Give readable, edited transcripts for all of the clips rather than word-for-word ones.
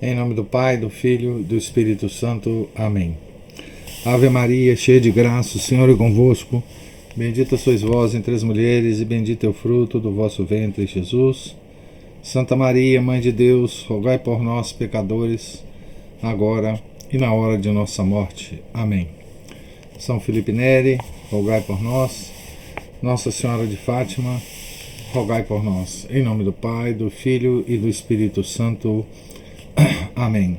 Em nome do Pai, do Filho e do Espírito Santo. Amém. Ave Maria, cheia de graça, o Senhor é convosco. Bendita sois vós entre as mulheres, e bendito é o fruto do vosso ventre, Jesus. Santa Maria, Mãe de Deus, rogai por nós, pecadores, agora e na hora de nossa morte. Amém. São Felipe Neri, rogai por nós. Nossa Senhora de Fátima, rogai por nós. Em nome do Pai, do Filho e do Espírito Santo. Amém.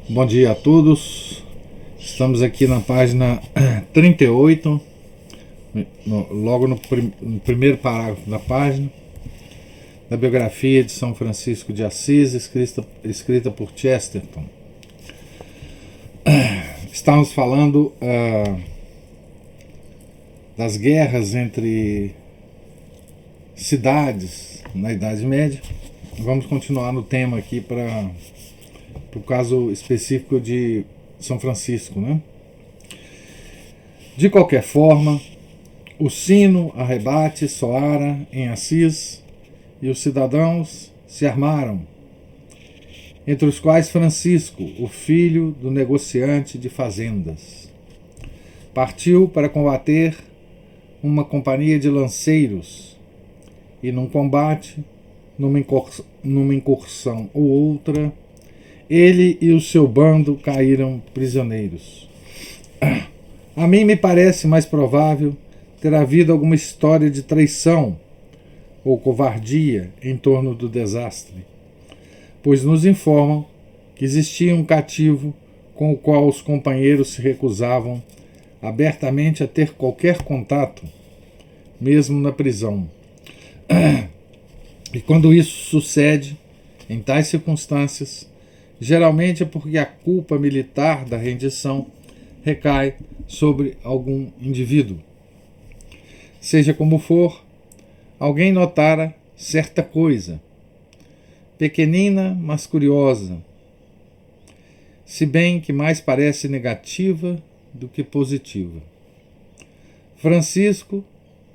Bom dia a todos. Estamos aqui na página 38, logo no primeiro parágrafo da página, da biografia de São Francisco de Assis, escrita por Chesterton. Estamos falando das guerras entre cidades na Idade Média. Vamos continuar no tema aqui para o caso específico de São Francisco, né? De qualquer forma, o sino a rebate soara em Assis e os cidadãos se armaram, entre os quais Francisco, o filho do negociante de fazendas. Partiu para combater uma companhia de lanceiros e num combate, numa incursão ou outra, ele e o seu bando caíram prisioneiros. A mim me parece mais provável ter havido alguma história de traição ou covardia em torno do desastre, pois nos informam que existia um cativo com o qual os companheiros se recusavam abertamente a ter qualquer contato, mesmo na prisão. E quando isso sucede, em tais circunstâncias, geralmente é porque a culpa militar da rendição recai sobre algum indivíduo. Seja como for, alguém notara certa coisa, pequenina, mas curiosa, se bem que mais parece negativa do que positiva. Francisco,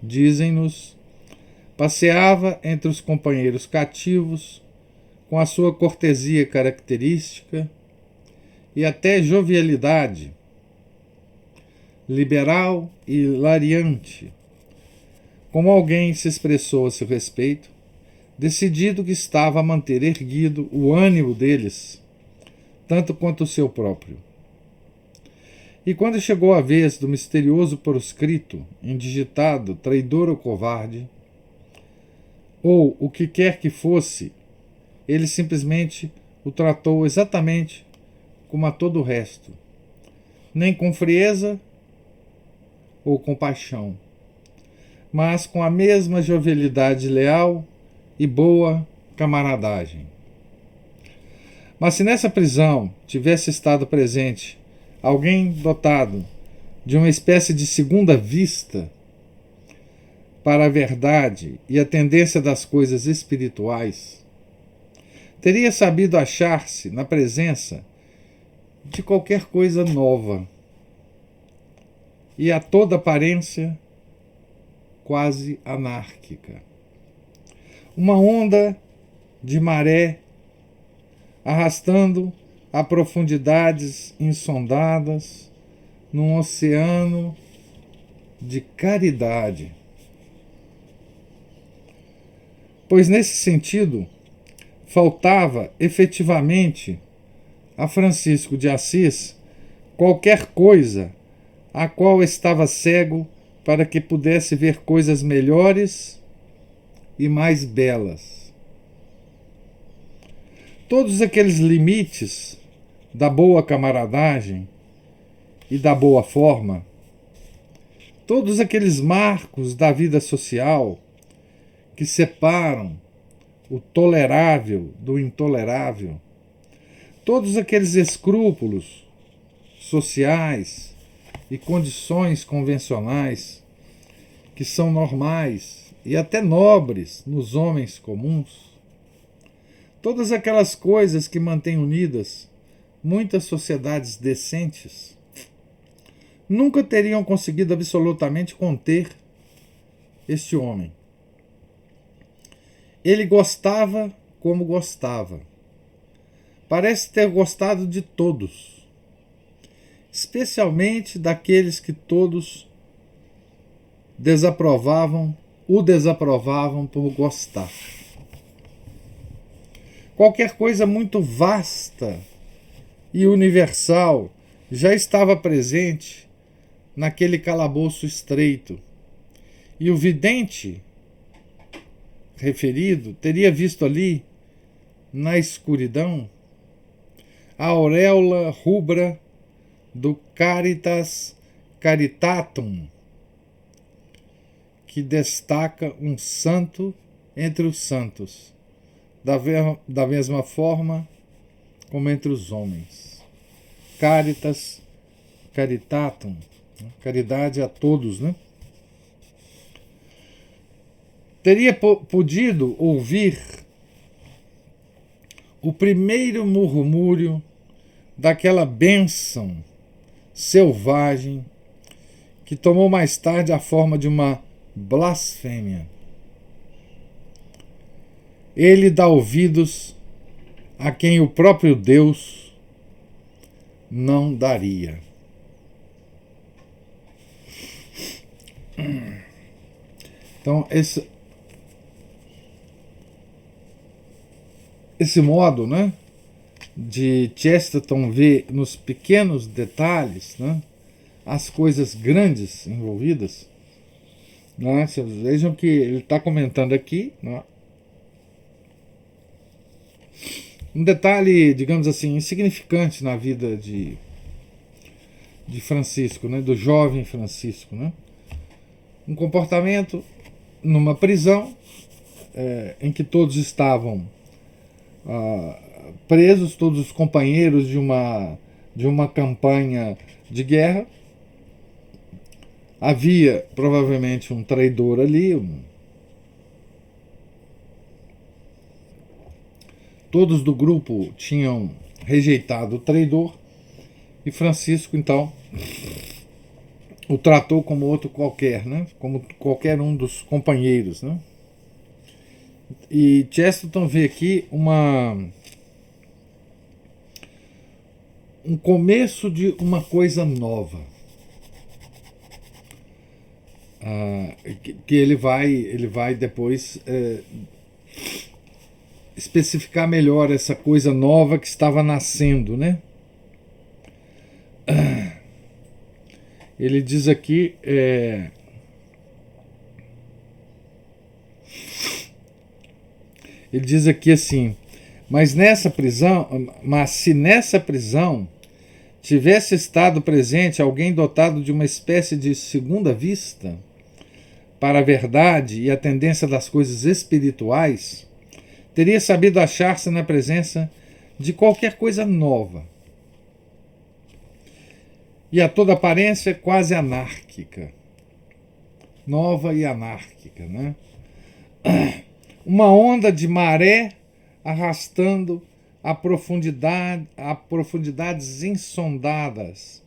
dizem-nos, passeava entre os companheiros cativos com a sua cortesia característica e até jovialidade, liberal e hilariante, como alguém se expressou a seu respeito, decidido que estava a manter erguido o ânimo deles, tanto quanto o seu próprio. E quando chegou a vez do misterioso proscrito, indigitado, traidor ou covarde, ou o que quer que fosse, ele simplesmente o tratou exatamente como a todo o resto, nem com frieza ou compaixão, mas com a mesma jovialidade leal e boa camaradagem. Mas se nessa prisão tivesse estado presente alguém dotado de uma espécie de segunda vista para a verdade e a tendência das coisas espirituais, teria sabido achar-se na presença de qualquer coisa nova e a toda aparência quase anárquica. Uma onda de maré arrastando a profundidades insondadas num oceano de caridade. Pois nesse sentido, faltava efetivamente a Francisco de Assis qualquer coisa a qual estava cego para que pudesse ver coisas melhores e mais belas. Todos aqueles limites da boa camaradagem e da boa forma, todos aqueles marcos da vida social que separam o tolerável do intolerável, todos aqueles escrúpulos sociais e condições convencionais que são normais e até nobres nos homens comuns, todas aquelas coisas que mantêm unidas muitas sociedades decentes, nunca teriam conseguido absolutamente conter este homem. Ele gostava como gostava, parece ter gostado de todos, especialmente daqueles que todos o desaprovavam por gostar. Qualquer coisa muito vasta e universal já estava presente naquele calabouço estreito, e o vidente referido teria visto ali, na escuridão, a auréola rubra do Caritas Caritatum, que destaca um santo entre os santos, da mesma forma como entre os homens. Caritas Caritatum, caridade a todos, né? Teria podido ouvir o primeiro murmúrio daquela bênção selvagem que tomou mais tarde a forma de uma blasfêmia. Ele dá ouvidos a quem o próprio Deus não daria. Então, esse modo, né, de Chesterton ver nos pequenos detalhes, né, as coisas grandes envolvidas, né, vocês vejam que ele está comentando aqui, né, um detalhe, digamos assim, insignificante na vida de Francisco, né, do jovem Francisco, né, um comportamento numa prisão em que todos estavam presos, todos os companheiros de uma campanha de guerra. Havia provavelmente um traidor ali. Todos do grupo tinham rejeitado o traidor e Francisco, então, o tratou como outro qualquer, né? Como qualquer um dos companheiros, né? E Chesterton vê aqui um começo de uma coisa nova, que ele vai depois especificar melhor essa coisa nova que estava nascendo, né? Ele diz aqui assim: mas se nessa prisão tivesse estado presente alguém dotado de uma espécie de segunda vista para a verdade e a tendência das coisas espirituais, teria sabido achar-se na presença de qualquer coisa nova e a toda aparência quase anárquica. Nova e anárquica, né? Uma onda de maré arrastando a profundidades insondadas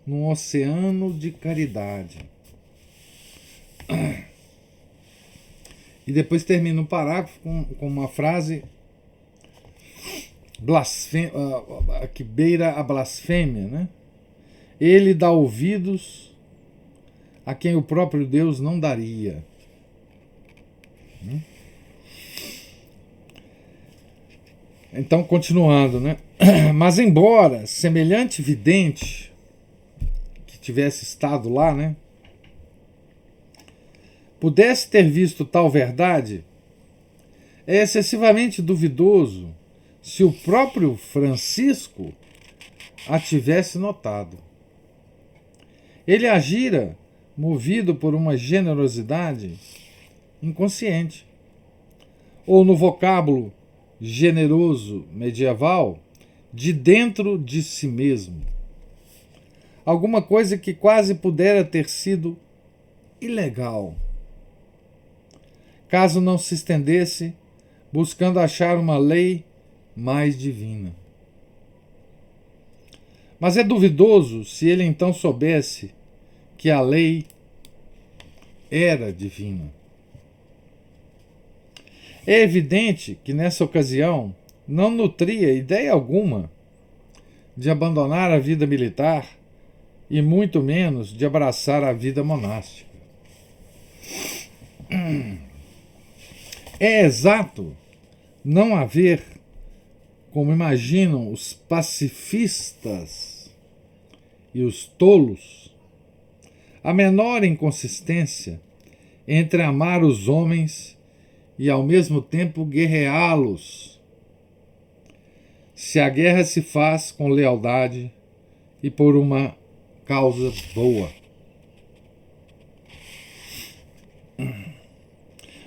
num oceano de caridade. E depois termina o parágrafo com uma frase que beira a blasfêmia, né? Ele dá ouvidos a quem o próprio Deus não daria. Então, continuando, né? Mas embora semelhante vidente que tivesse estado lá, né, pudesse ter visto tal verdade, é excessivamente duvidoso se o próprio Francisco a tivesse notado. Ele agira movido por uma generosidade inconsciente, ou no vocábulo generoso medieval, de dentro de si mesmo. Alguma coisa que quase pudera ter sido ilegal, caso não se estendesse buscando achar uma lei mais divina. Mas é duvidoso se ele então soubesse que a lei era divina. É evidente que nessa ocasião não nutria ideia alguma de abandonar a vida militar e muito menos de abraçar a vida monástica. É exato não haver, como imaginam os pacifistas e os tolos, a menor inconsistência entre amar os homens e ao mesmo tempo guerreá-los, se a guerra se faz com lealdade e por uma causa boa.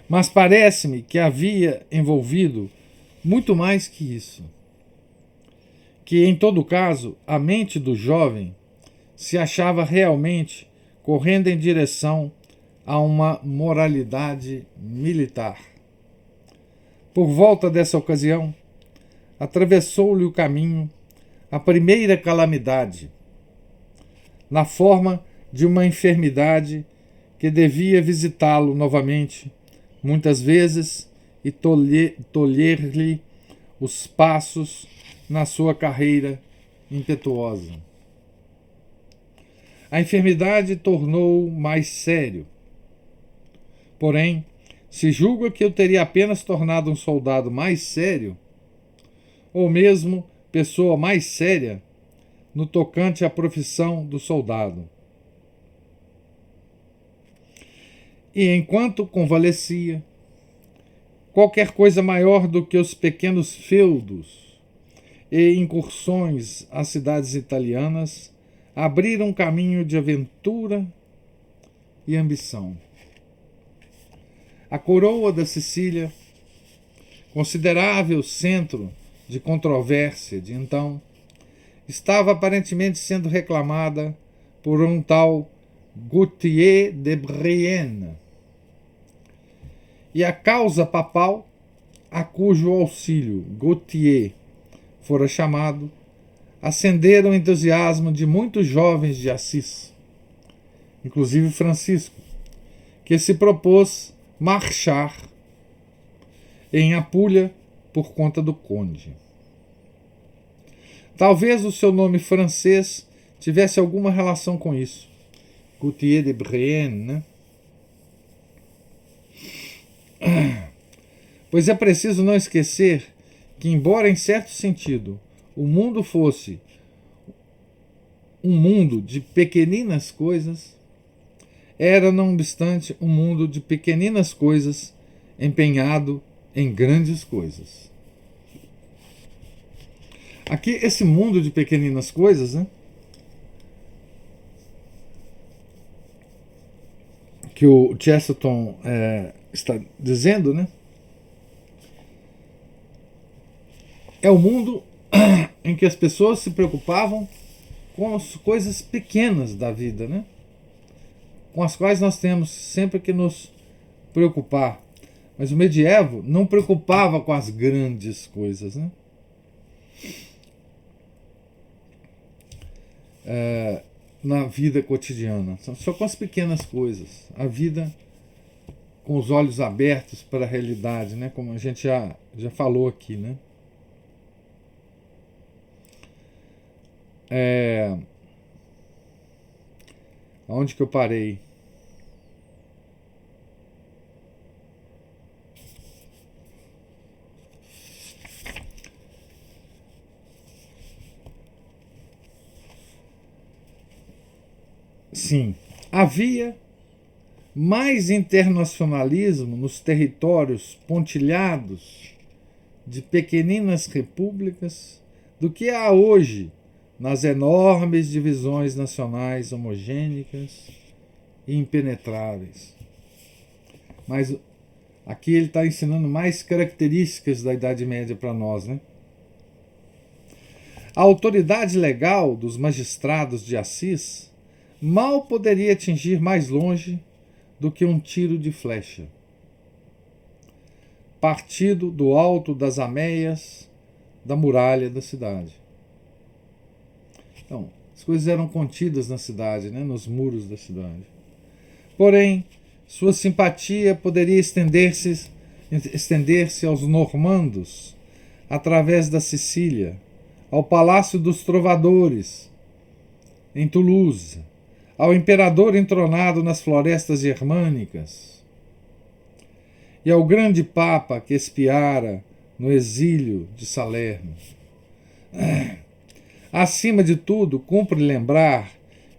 Mas parece-me que havia envolvido muito mais que isso. Que, em todo caso, a mente do jovem se achava realmente correndo em direção a uma moralidade militar. Por volta dessa ocasião, atravessou-lhe o caminho a primeira calamidade, na forma de uma enfermidade que devia visitá-lo novamente, muitas vezes, e tolher-lhe os passos na sua carreira impetuosa. A enfermidade tornou-o mais sério. Porém, se julga que eu teria apenas tornado um soldado mais sério, ou mesmo pessoa mais séria, no tocante à profissão do soldado. E enquanto convalescia, qualquer coisa maior do que os pequenos feudos e incursões às cidades italianas abriram um caminho de aventura e ambição. A coroa da Sicília, considerável centro de controvérsia de então, estava aparentemente sendo reclamada por um tal Gauthier de Brienne, e a causa papal, a cujo auxílio Gauthier fora chamado, acendera o entusiasmo de muitos jovens de Assis, inclusive Francisco, que se propôs marchar em Apulia por conta do conde. Talvez o seu nome francês tivesse alguma relação com isso. Gauthier de Brienne, né? Pois é preciso não esquecer que, embora em certo sentido o mundo fosse um mundo de pequeninas coisas, era, não obstante, um mundo de pequeninas coisas empenhado em grandes coisas. Aqui, esse mundo de pequeninas coisas, né, que o Chesterton está dizendo, né, é o mundo em que as pessoas se preocupavam com as coisas pequenas da vida, né, com as quais nós temos sempre que nos preocupar. Mas o medievo não preocupava com as grandes coisas, né? Na vida cotidiana, só com as pequenas coisas, a vida com os olhos abertos para a realidade, né? Como a gente já falou aqui, né? Onde que eu parei? Sim, havia mais internacionalismo nos territórios pontilhados de pequeninas repúblicas do que há hoje nas enormes divisões nacionais homogêneas e impenetráveis. Mas aqui ele está ensinando mais características da Idade Média para nós, né? A autoridade legal dos magistrados de Assis mal poderia atingir mais longe do que um tiro de flecha, partido do alto das ameias da muralha da cidade. Então, as coisas eram contidas na cidade, né, nos muros da cidade. Porém, sua simpatia poderia estender-se aos normandos através da Sicília, ao Palácio dos Trovadores, em Toulouse, ao imperador entronado nas florestas germânicas e ao grande Papa que espiara no exílio de Salerno. Acima de tudo, cumpre lembrar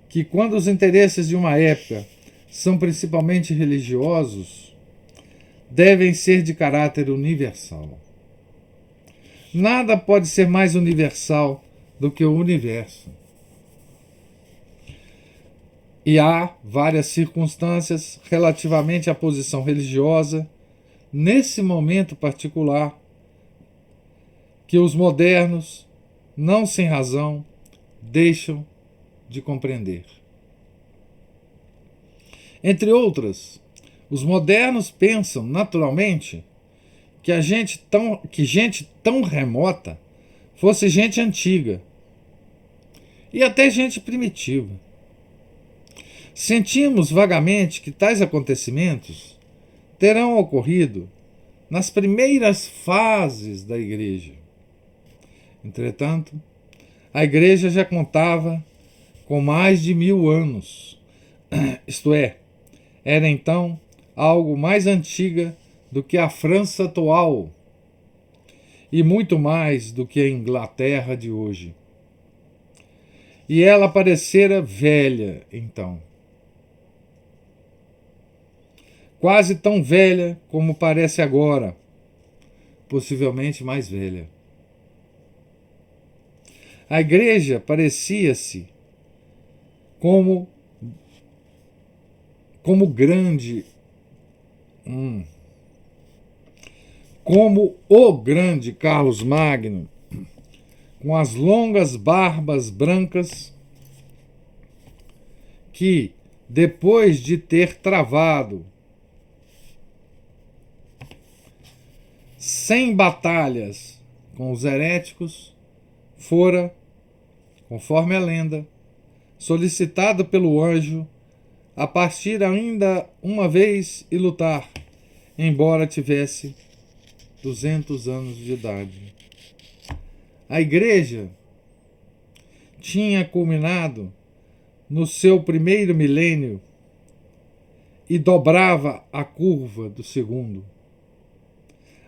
que quando os interesses de uma época são principalmente religiosos, devem ser de caráter universal. Nada pode ser mais universal do que o universo. E há várias circunstâncias relativamente à posição religiosa, nesse momento particular, que os modernos, não sem razão, deixam de compreender. Entre outras, os modernos pensam, naturalmente, que gente tão remota fosse gente antiga e até gente primitiva. Sentimos vagamente que tais acontecimentos terão ocorrido nas primeiras fases da Igreja. Entretanto, a Igreja já contava com mais de 1000 anos, isto é, era então algo mais antiga do que a França atual e muito mais do que a Inglaterra de hoje. E ela parecera velha então. Quase tão velha como parece agora, possivelmente mais velha. A igreja parecia-se como grande, como o grande Carlos Magno, com as longas barbas brancas que, depois de ter travado 100 batalhas com os heréticos, fora, conforme a lenda, solicitado pelo anjo a partir ainda uma vez e lutar, embora tivesse 200 anos de idade. A igreja tinha culminado no seu primeiro milênio e dobrava a curva do segundo.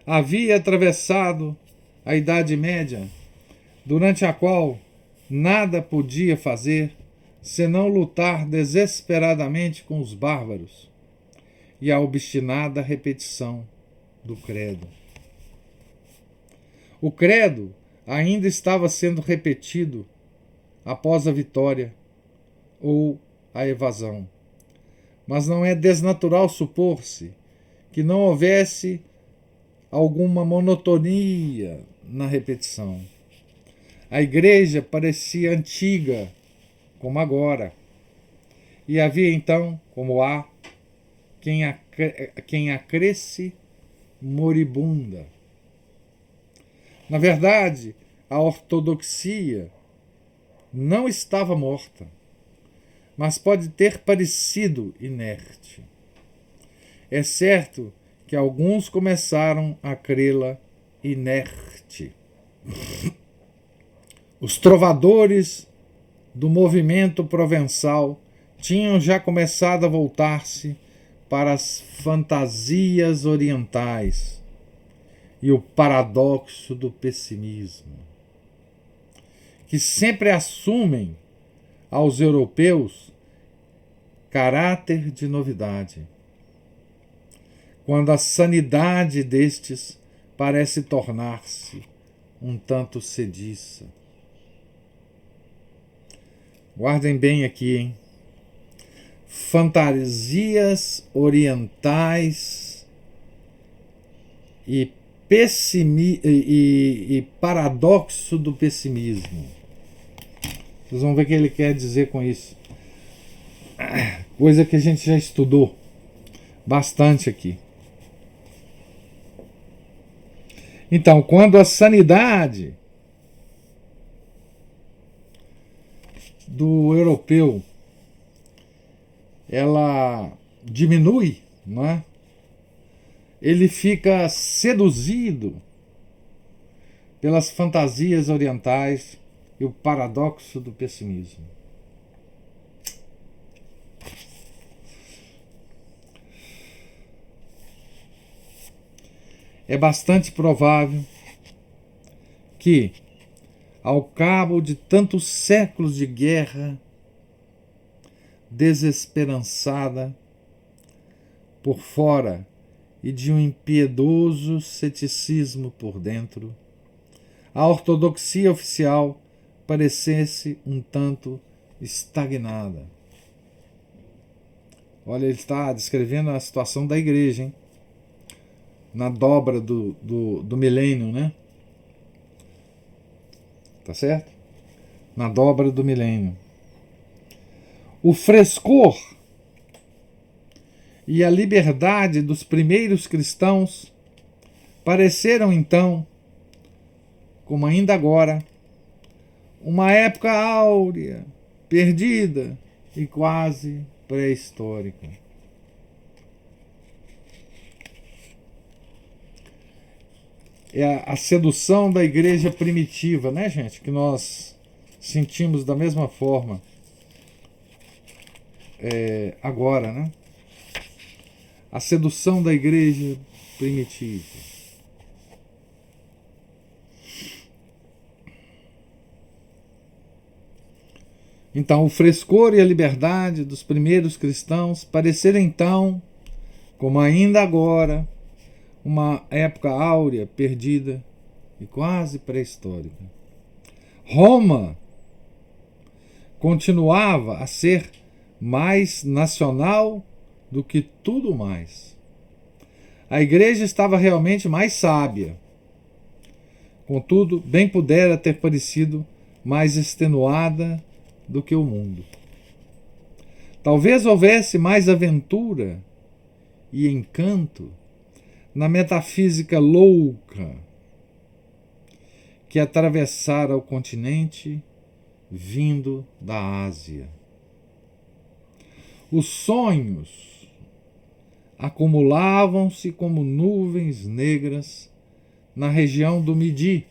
Havia atravessado a Idade Média, durante a qual nada podia fazer senão lutar desesperadamente com os bárbaros e a obstinada repetição do credo. O credo ainda estava sendo repetido após a vitória ou a evasão. Mas não é desnatural supor-se que não houvesse alguma monotonia na repetição. A igreja parecia antiga, como agora, e havia então, como há, quem a cresce moribunda. Na verdade, a ortodoxia não estava morta, mas pode ter parecido inerte. É certo que alguns começaram a crê-la inerte. Os trovadores do movimento provençal tinham já começado a voltar-se para as fantasias orientais e o paradoxo do pessimismo, que sempre assumem aos europeus caráter de novidade, quando a sanidade destes parece tornar-se um tanto sediça. Guardem bem aqui, hein? Fantasias orientais e paradoxo do pessimismo. Vocês vão ver o que ele quer dizer com isso. Coisa que a gente já estudou bastante aqui. Então, quando a sanidade do europeu ela diminui, não é? Ele fica seduzido pelas fantasias orientais e o paradoxo do pessimismo. É bastante provável que, ao cabo de tantos séculos de guerra desesperançada por fora e de um impiedoso ceticismo por dentro, a ortodoxia oficial parecesse um tanto estagnada. Olha, ele está descrevendo a situação da igreja, hein? Na dobra do milênio, né? Tá certo? Na dobra do milênio. O frescor e a liberdade dos primeiros cristãos pareceram então, como ainda agora, uma época áurea, perdida e quase pré-histórica. É a sedução da igreja primitiva, né, gente? Que nós sentimos da mesma forma agora, né? A sedução da igreja primitiva. Então, o frescor e a liberdade dos primeiros cristãos pareceram então, como ainda agora, uma época áurea, perdida e quase pré-histórica. Roma continuava a ser mais nacional do que tudo mais. A igreja estava realmente mais sábia. Contudo, bem pudera ter parecido mais extenuada do que o mundo. Talvez houvesse mais aventura e encanto na metafísica louca que atravessara o continente vindo da Ásia. Os sonhos acumulavam-se como nuvens negras na região do Midi.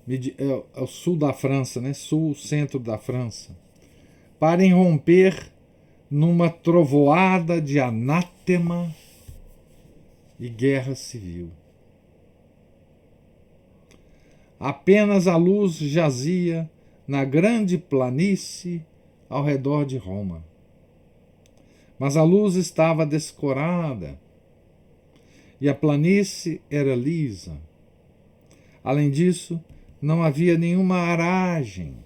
Midi é o sul da França, né? Sul, centro da França, para irromper numa trovoada de anátema e guerra civil. Apenas a luz jazia na grande planície ao redor de Roma. Mas a luz estava descorada e a planície era lisa. Além disso, não havia nenhuma aragem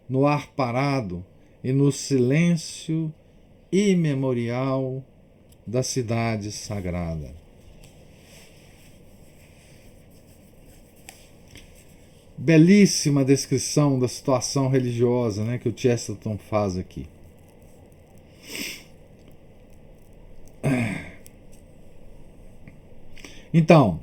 no ar parado e no silêncio imemorial da cidade sagrada. Belíssima descrição da situação religiosa, né, que o Chesterton faz aqui. Então,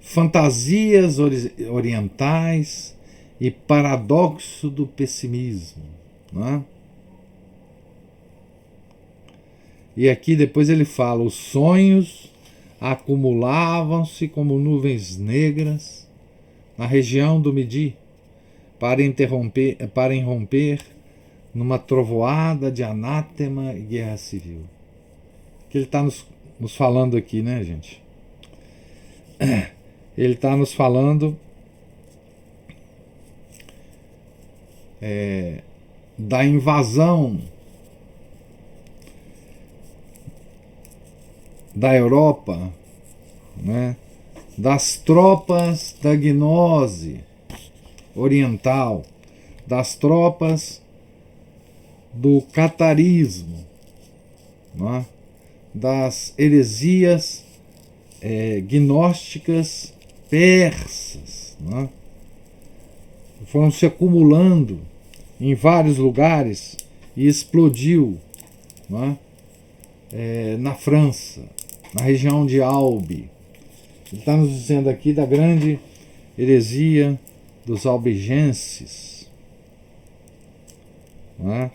fantasias orientais e paradoxo do pessimismo. Né? E aqui depois ele fala: os sonhos acumulavam-se como nuvens negras na região do Midi para irromper numa trovoada de anátema e guerra civil. Que ele está nos falando aqui, né, gente? Ele está nos falando da invasão da Europa, né, das tropas da gnose oriental, das tropas do catarismo, né, das heresias gnósticas persas, né, foram se acumulando em vários lugares e explodiu, né, na França, na região de Albi. Ele está nos dizendo aqui da grande heresia dos albigenses. Né?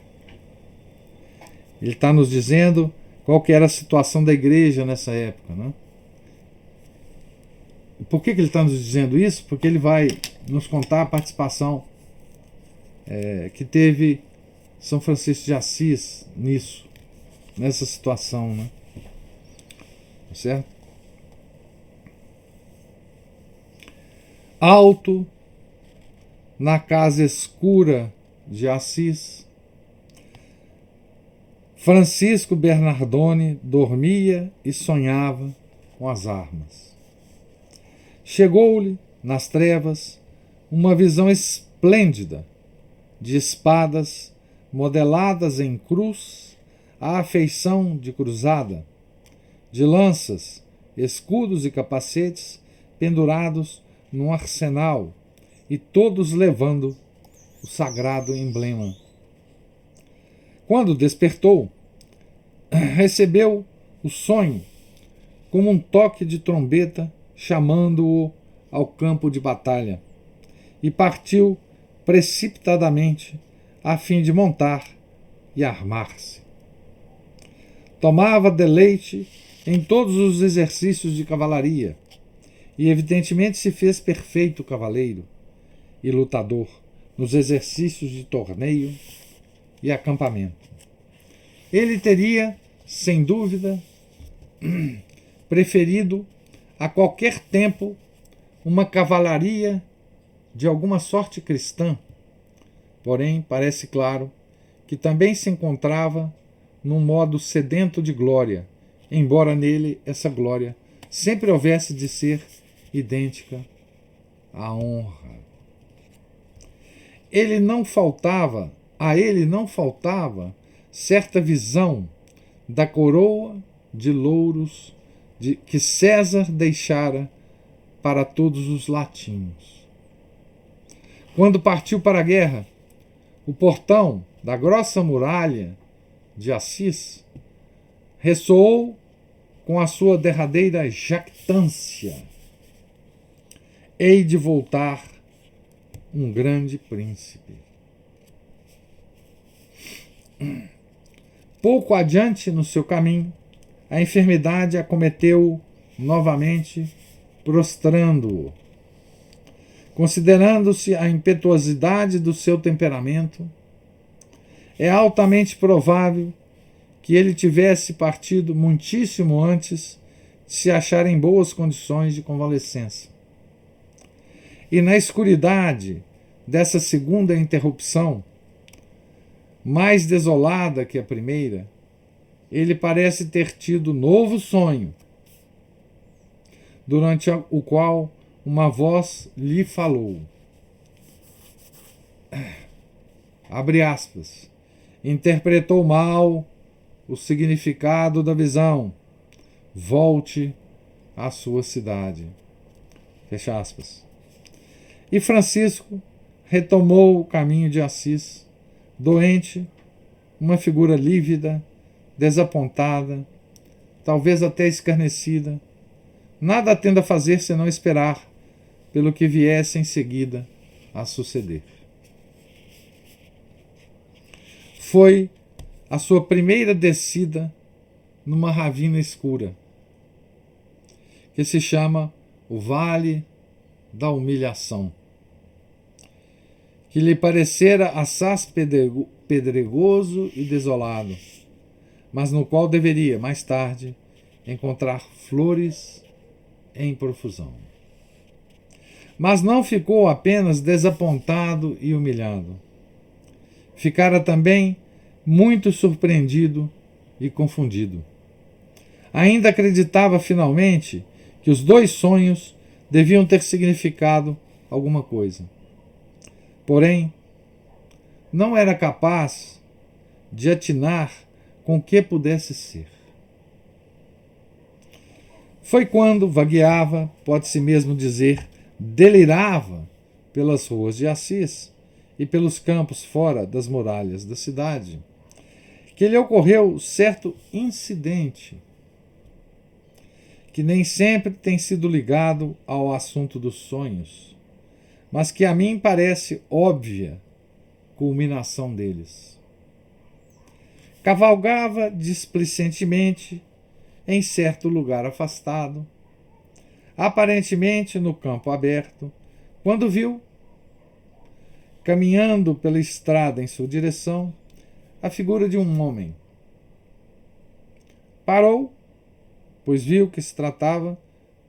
Ele está nos dizendo qual que era a situação da igreja nessa época. Né? Por que ele está nos dizendo isso? Porque ele vai nos contar a participação que teve São Francisco de Assis nisso, nessa situação, né? Certo? Alto, na casa escura de Assis, Francisco Bernardone dormia e sonhava com as armas. Chegou-lhe, nas trevas, uma visão esplêndida de espadas modeladas em cruz à feição de cruzada, de lanças, escudos e capacetes pendurados num arsenal e todos levando o sagrado emblema. Quando despertou, recebeu o sonho como um toque de trombeta chamando-o ao campo de batalha e partiu precipitadamente a fim de montar e armar-se. Tomava deleite em todos os exercícios de cavalaria e evidentemente se fez perfeito cavaleiro e lutador nos exercícios de torneio e acampamento. Ele teria, sem dúvida, preferido a qualquer tempo uma cavalaria de alguma sorte cristã, porém parece claro que também se encontrava num modo sedento de glória, embora nele essa glória sempre houvesse de ser idêntica à honra. A ele não faltava certa visão da coroa de louros que César deixara para todos os latinos. Quando partiu para a guerra, o portão da grossa muralha de Assis ressoou com a sua derradeira jactância: hei de voltar um grande príncipe. Pouco adiante no seu caminho, a enfermidade acometeu novamente, prostrando-o. Considerando-se a impetuosidade do seu temperamento, é altamente provável que ele tivesse partido muitíssimo antes de se achar em boas condições de convalescença. E na escuridade dessa segunda interrupção, mais desolada que a primeira, ele parece ter tido novo sonho, durante o qual uma voz lhe falou. Abre aspas. Interpretou mal o significado da visão. Volte à sua cidade. Fecha aspas. E Francisco retomou o caminho de Assis, doente, uma figura lívida, desapontada, talvez até escarnecida, nada tendo a fazer senão esperar pelo que viesse em seguida a suceder. Foi a sua primeira descida numa ravina escura, que se chama o Vale da Humilhação, que lhe parecera assaz pedregoso e desolado, mas no qual deveria, mais tarde, encontrar flores em profusão. Mas não ficou apenas desapontado e humilhado. Ficara também muito surpreendido e confundido. Ainda acreditava finalmente que os dois sonhos deviam ter significado alguma coisa. Porém, não era capaz de atinar com o que pudesse ser. Foi quando vagueava, pode-se mesmo dizer, delirava pelas ruas de Assis e pelos campos fora das muralhas da cidade, que lhe ocorreu certo incidente que nem sempre tem sido ligado ao assunto dos sonhos, mas que a mim parece óbvia culminação deles. Cavalgava displicentemente em certo lugar afastado, aparentemente no campo aberto, quando viu, caminhando pela estrada em sua direção, a figura de um homem. Parou, pois viu que se tratava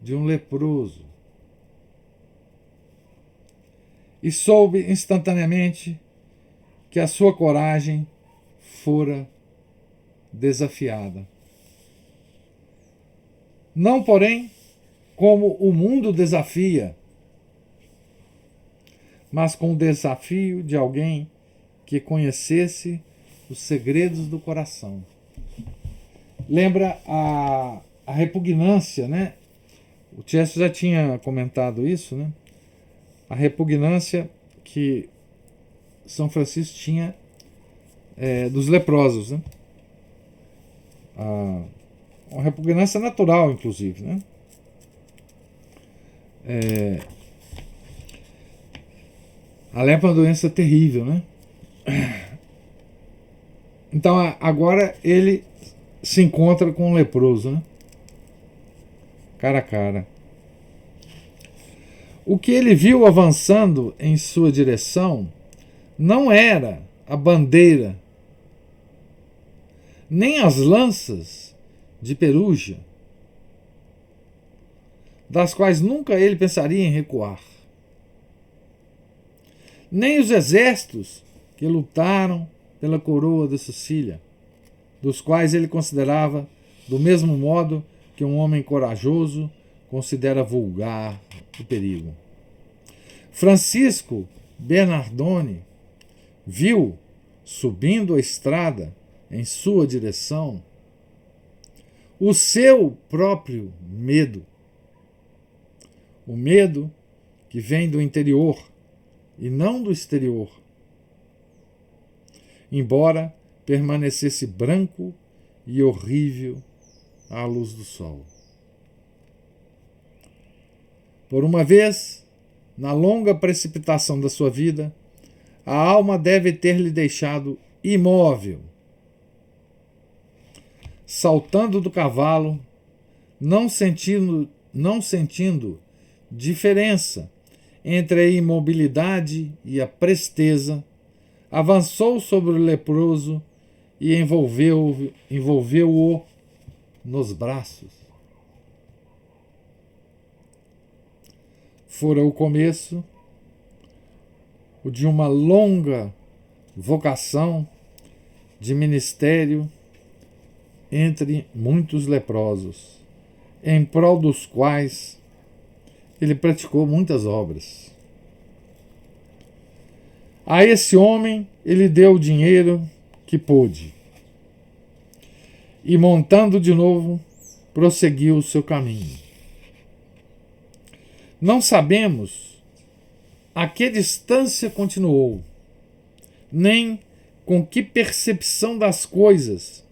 de um leproso. E soube instantaneamente que a sua coragem fora desafiada. Não, porém, como o mundo desafia, mas com o desafio de alguém que conhecesse os segredos do coração. Lembra a repugnância, né? O Tiesto já tinha comentado isso, né? A repugnância que São Francisco tinha dos leprosos, né? Uma repugnância natural, inclusive, né? A lepra é uma doença terrível, né? Então agora ele se encontra com um leproso, né? Cara a cara. O que ele viu avançando em sua direção não era a bandeira, nem as lanças de Perugia, das quais nunca ele pensaria em recuar, nem os exércitos que lutaram pela coroa da Sicília, dos quais ele considerava do mesmo modo que um homem corajoso considera vulgar o perigo. Francisco Bernardone viu, subindo a estrada em sua direção, o seu próprio medo. O medo que vem do interior e não do exterior, embora permanecesse branco e horrível à luz do sol. Por uma vez, na longa precipitação da sua vida, a alma deve ter lhe deixado imóvel, saltando do cavalo, não sentindo diferença entre a imobilidade e a presteza, avançou sobre o leproso e envolveu-o nos braços. Fora o começo de uma longa vocação de ministério entre muitos leprosos, em prol dos quais ele praticou muitas obras. A esse homem ele deu o dinheiro que pôde e, montando de novo, prosseguiu o seu caminho. Não sabemos a que distância continuou, nem com que percepção das coisas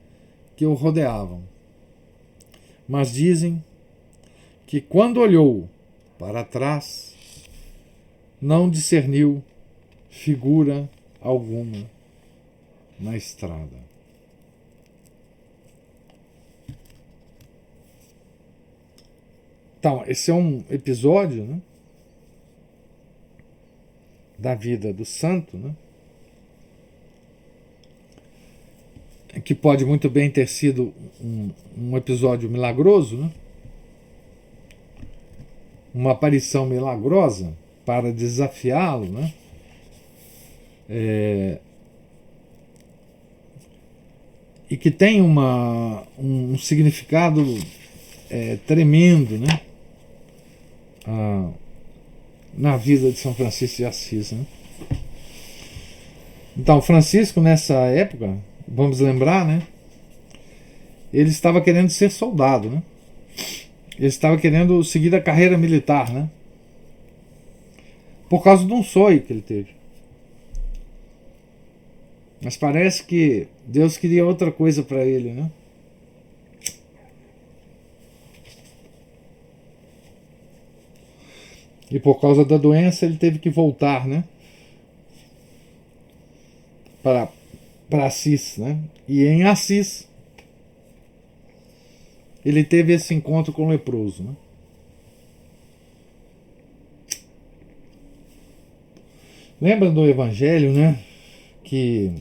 que o rodeavam. Mas dizem que quando olhou para trás, não discerniu figura alguma na estrada. Então, esse é um episódio, né, da vida do santo, né, que pode muito bem ter sido um episódio milagroso, né, uma aparição milagrosa para desafiá-lo, né, e que tem um significado tremendo, né, na vida de São Francisco de Assis, né? Então, Francisco, nessa época, vamos lembrar, né, ele estava querendo ser soldado, né? Ele estava querendo seguir a carreira militar, né? Por causa de um sonho que ele teve. Mas parece que Deus queria outra coisa para ele, né? E por causa da doença ele teve que voltar, né, para Assis, né? E em Assis ele teve esse encontro com o leproso, né? Lembra do Evangelho, né? Que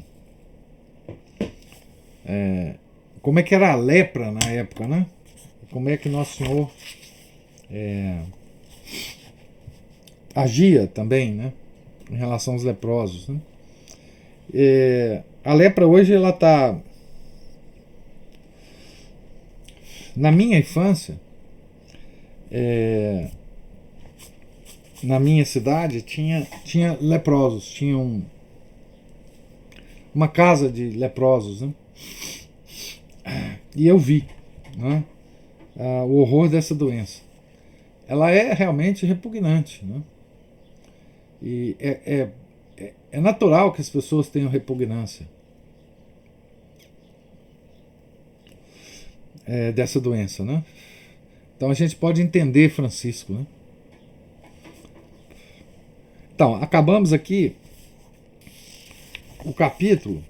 como é que era a lepra na época, né? Como é que Nosso Senhor agia também, né? Em relação aos leprosos, né? A lepra hoje ela está na minha infância, na minha cidade tinha leprosos, tinha uma casa de leprosos, né? E eu vi, né, o horror dessa doença. Ela é realmente repugnante, né? E é natural que as pessoas tenham repugnância dessa doença, né? Então a gente pode entender Francisco, né? Então, acabamos aqui o capítulo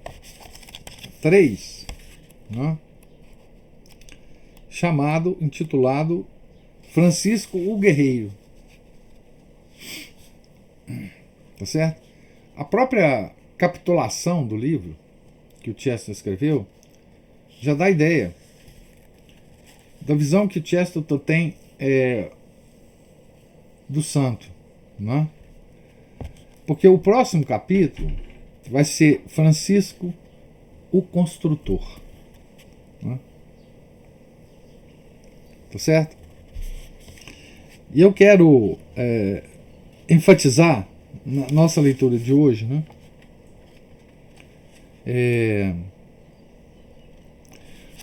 3, né? Intitulado Francisco o Guerreiro. Tá certo? A própria capitulação do livro que o Chesterton escreveu já dá ideia da visão que o Chesterton tem do santo, né? Porque o próximo capítulo vai ser Francisco o Construtor, né? Tá certo? E eu quero enfatizar na nossa leitura de hoje, né?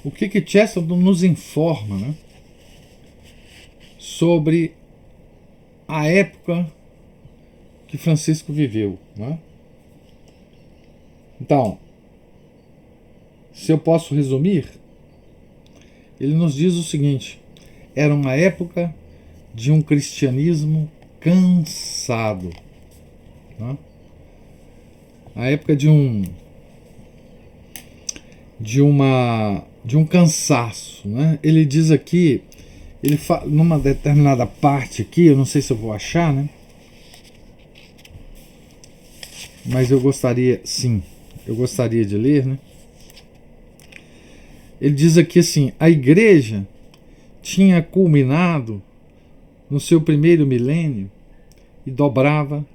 O que Chesterton nos informa, né, sobre a época que Francisco viveu, né? Então, se eu posso resumir, ele nos diz o seguinte: era uma época de um cristianismo cansado, né? A época de um cansaço, né? Ele diz aqui, numa determinada parte aqui, eu não sei se eu vou achar, né? Mas eu gostaria de ler, né? Ele diz aqui assim: a igreja tinha culminado no seu primeiro milênio e dobrava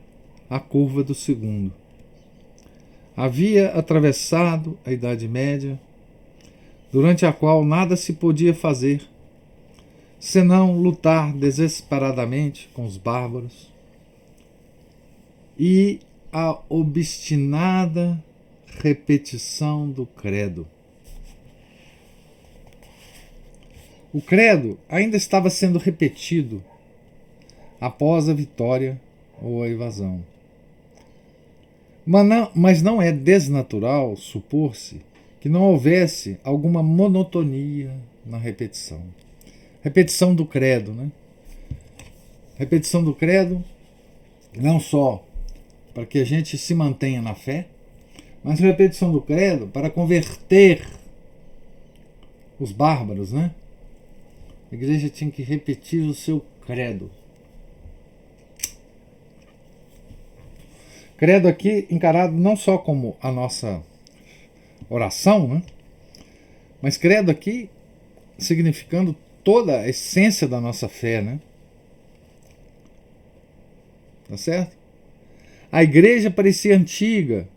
a curva do segundo. Havia atravessado a Idade Média, durante a qual nada se podia fazer, senão lutar desesperadamente com os bárbaros, e a obstinada repetição do credo. O credo ainda estava sendo repetido após a vitória ou a invasão. Mas não é desnatural supor-se que não houvesse alguma monotonia na repetição. Repetição do credo, né? Repetição do credo não só para que a gente se mantenha na fé, mas repetição do credo para converter os bárbaros, né? A igreja tinha que repetir o seu credo. Credo aqui encarado não só como a nossa oração, né? Mas credo aqui significando toda a essência da nossa fé, né? Tá certo? A igreja parecia antiga,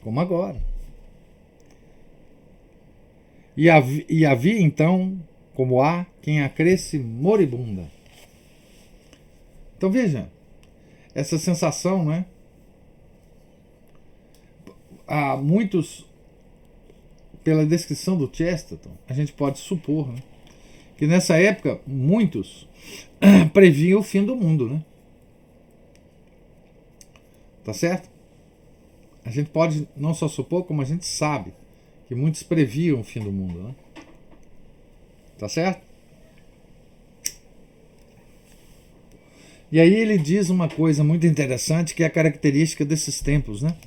como agora. E havia então, como há, quem a cresce moribunda. Então veja, essa sensação, né? Há muitos, pela descrição do Chesterton, a gente pode supor, né, que nessa época muitos previam o fim do mundo, né? Tá certo? A gente pode não só supor, como a gente sabe que muitos previam o fim do mundo, né? Tá certo? E aí ele diz uma coisa muito interessante que é a característica desses tempos, né?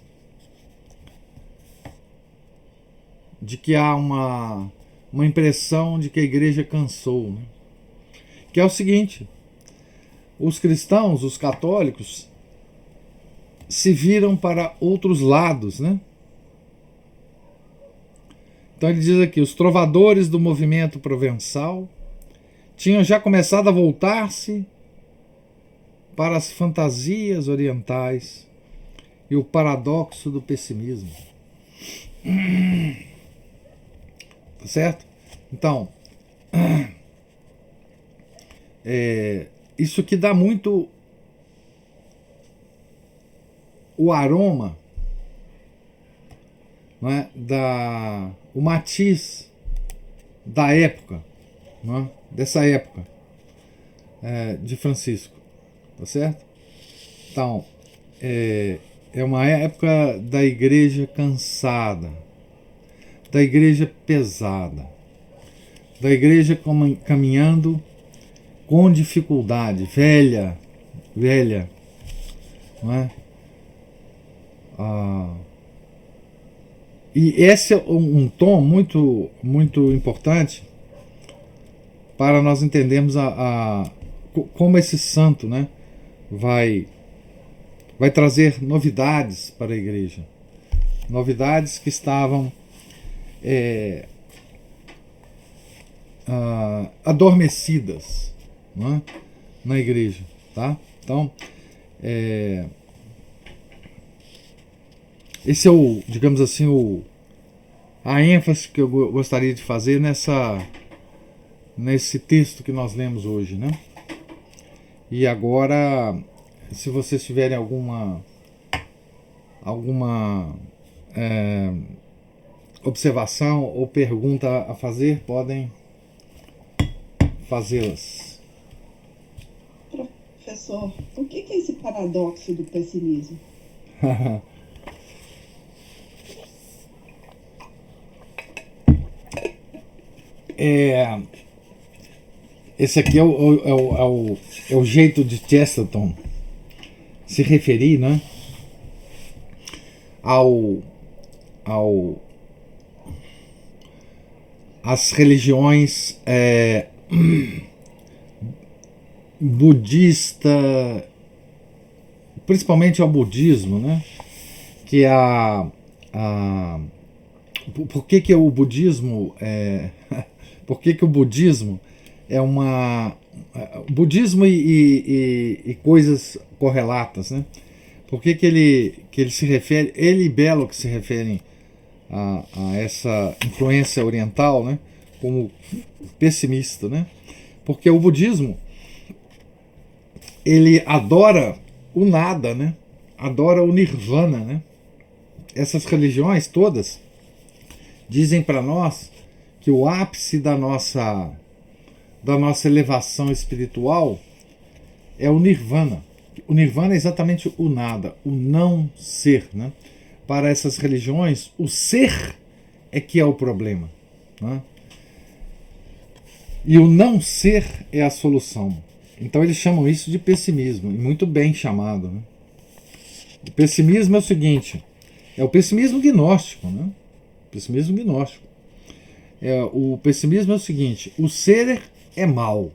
De que há uma impressão de que a igreja cansou, né? Que é o seguinte: os cristãos, os católicos, se viram para outros lados, né? Então ele diz aqui, os trovadores do movimento provençal tinham já começado a voltar-se para as fantasias orientais e o paradoxo do pessimismo. Tá certo? Então, isso que dá muito o aroma, não é, o matiz da época, não é, dessa época de Francisco, tá certo? Então, é uma época da igreja cansada, da igreja pesada, da igreja caminhando com dificuldade, velha, não é? E esse é um tom muito, muito importante para nós entendermos como esse santo, né, vai trazer novidades para a igreja. Novidades que estavam adormecidas, não é, na igreja. Tá? Então, esse é digamos assim, a ênfase que eu gostaria de fazer nesse texto que nós lemos hoje, né? E agora, se vocês tiverem alguma observação ou pergunta a fazer, podem fazê-las. Professor, o que é esse paradoxo do pessimismo? Esse aqui é o jeito de Chesterton se referir, né, às religiões budista, principalmente ao budismo, né, que por que o budismo por que o budismo é budismo e coisas correlatas, né? Por que ele se refere, ele e Belloc se referem a essa influência oriental, né, como pessimista, né? Porque o budismo, ele adora o nada, né? Adora o nirvana, né? Essas religiões todas dizem para nós que o ápice da nossa elevação espiritual é o nirvana. O nirvana é exatamente o nada, o não ser, né? Para essas religiões, o ser é que é o problema, né? E o não ser é a solução. Então eles chamam isso de pessimismo, e muito bem chamado, né? O pessimismo é o seguinte, é o pessimismo gnóstico, né? O pessimismo gnóstico. O pessimismo é o seguinte, o ser é mal,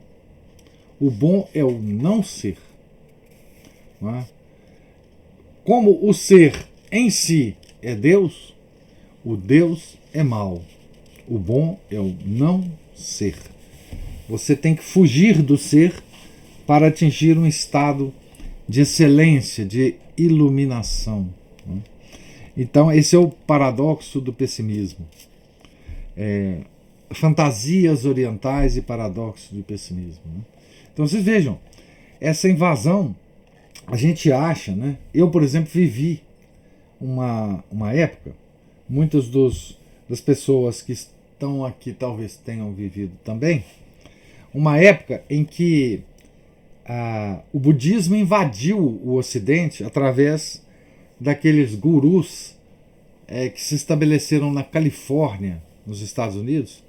o bom é o não ser. Não é? Como o ser em si é Deus, o Deus é mal, o bom é o não ser. Você tem que fugir do ser para atingir um estado de excelência, de iluminação. Né? Então esse é o paradoxo do pessimismo. Fantasias orientais e paradoxos do pessimismo. Né? Então vocês vejam, essa invasão, a gente acha, né? Eu, por exemplo, vivi uma época, muitas das pessoas que estão aqui talvez tenham vivido também, uma época em que o budismo invadiu o Ocidente através daqueles gurus que se estabeleceram na Califórnia, nos Estados Unidos,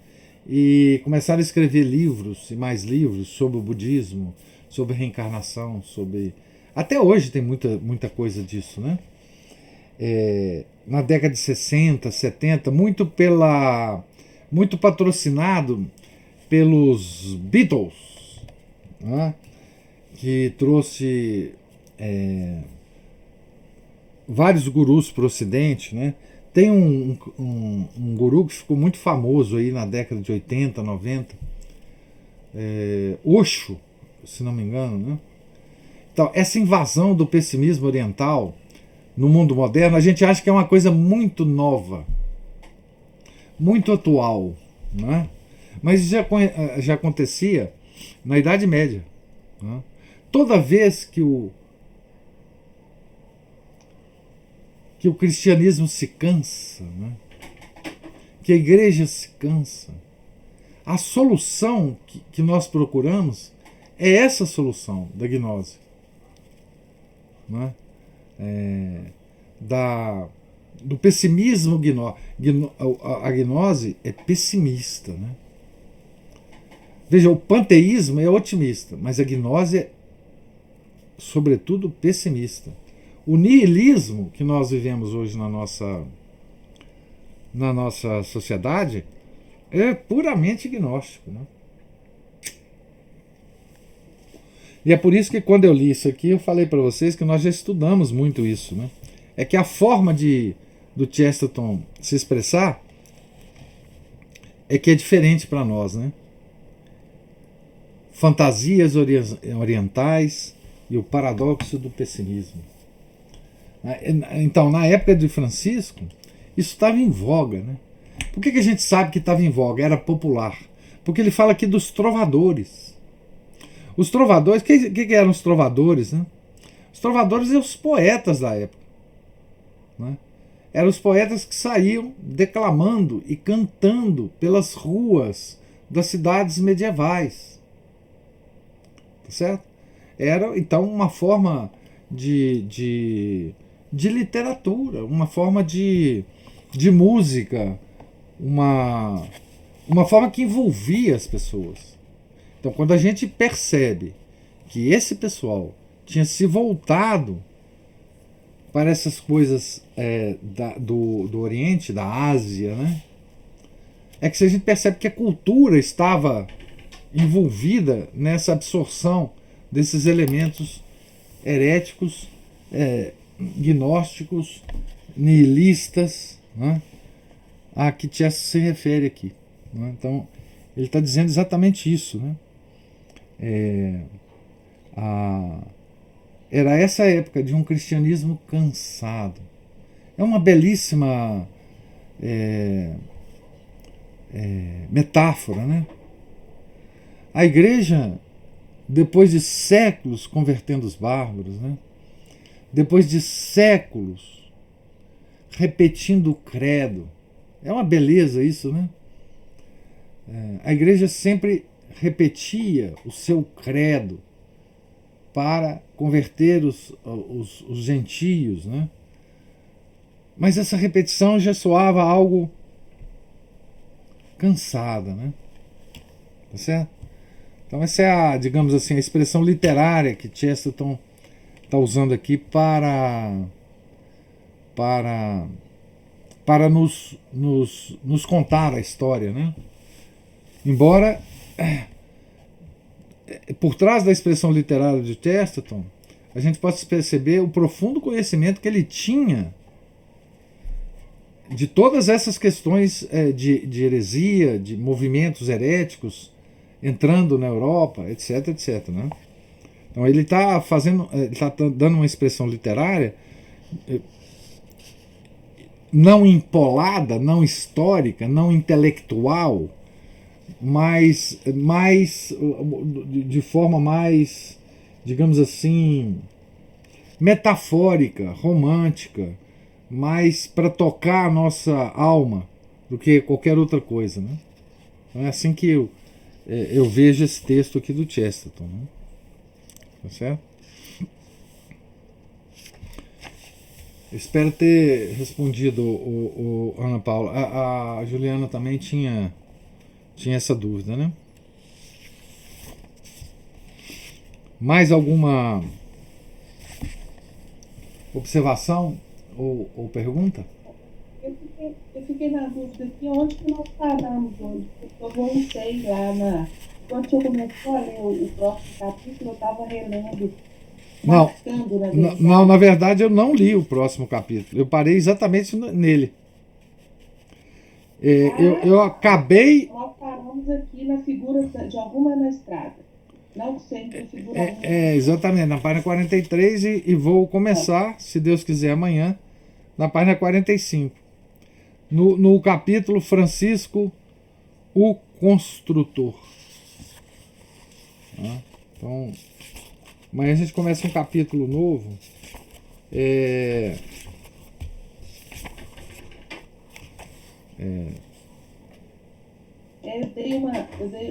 e começaram a escrever livros e mais livros sobre o budismo, sobre reencarnação, sobre... Até hoje tem muita coisa disso, né? Na década de 60, 70, muito patrocinado pelos Beatles, né? Que trouxe vários gurus para o Ocidente, né? Tem um guru que ficou muito famoso aí na década de 80, 90, Osho, se não me engano, né? Então, essa invasão do pessimismo oriental no mundo moderno, a gente acha que é uma coisa muito nova, muito atual, né? Mas já acontecia na Idade Média, né? Toda vez que o cristianismo se cansa, né? Que a igreja se cansa, a solução que nós procuramos é essa solução da gnose, né? Do pessimismo a gnose é pessimista, né? Veja, o panteísmo é otimista, mas a gnose é, sobretudo, pessimista. O niilismo que nós vivemos hoje na nossa sociedade é puramente gnóstico, né? E é por isso que quando eu li isso aqui, eu falei para vocês que nós já estudamos muito isso, né? É que a forma do Chesterton se expressar é que é diferente para nós, né? Fantasias orientais e o paradoxo do pessimismo. Então, na época de Francisco, isso estava em voga, né? Por que a gente sabe que estava em voga? Era popular. Porque ele fala aqui dos trovadores. Os trovadores, o que eram os trovadores, né? Os trovadores eram os poetas da época, né? Eram os poetas que saíam declamando e cantando pelas ruas das cidades medievais. Tá certo? Era, então, uma forma de literatura, uma forma de música, uma forma que envolvia as pessoas. Então, quando a gente percebe que esse pessoal tinha se voltado para essas coisas do Oriente, da Ásia, né? É que a gente percebe que a cultura estava envolvida nessa absorção desses elementos heréticos, gnósticos, nihilistas, né? A que Chesterton se refere aqui, né? Então, ele está dizendo exatamente isso, né? Era essa época de um cristianismo cansado. É uma belíssima metáfora, né? A igreja, depois de séculos convertendo os bárbaros, né? Depois de séculos repetindo o credo, é uma beleza isso, né? A igreja sempre repetia o seu credo para converter os gentios, né? Mas essa repetição já soava algo cansada, né? Tá certo? Então essa é digamos assim, a expressão literária que Chesterton está usando aqui para nos contar a história, né? Embora por trás da expressão literária de Chesterton a gente possa perceber o profundo conhecimento que ele tinha de todas essas questões de heresia, de movimentos heréticos entrando na Europa, etc, etc, né? Então ele está dando uma expressão literária não empolada, não histórica, não intelectual, mas de forma mais, digamos assim, metafórica, romântica, mais para tocar a nossa alma do que qualquer outra coisa, né? Então é assim que eu vejo esse texto aqui do Chesterton, né? Tá certo? Espero ter respondido o Ana Paula. A Juliana também tinha essa dúvida, né? Mais alguma observação ou pergunta? Eu fiquei na dúvida aqui onde que nós paramos hoje, porque eu voltei lá quando eu comecei a ler o próximo capítulo, eu estava relendo Não, marcando, na verdade. não, na verdade eu não li o próximo capítulo. Eu parei exatamente nele. Eu acabei. Nós paramos aqui na figura de alguma na estrada. Não sempre figura alguma. Exatamente, na página 43 e vou começar, se Deus quiser, amanhã, na página 45. No capítulo Francisco, o Construtor. Então, amanhã a gente começa um capítulo novo. Eu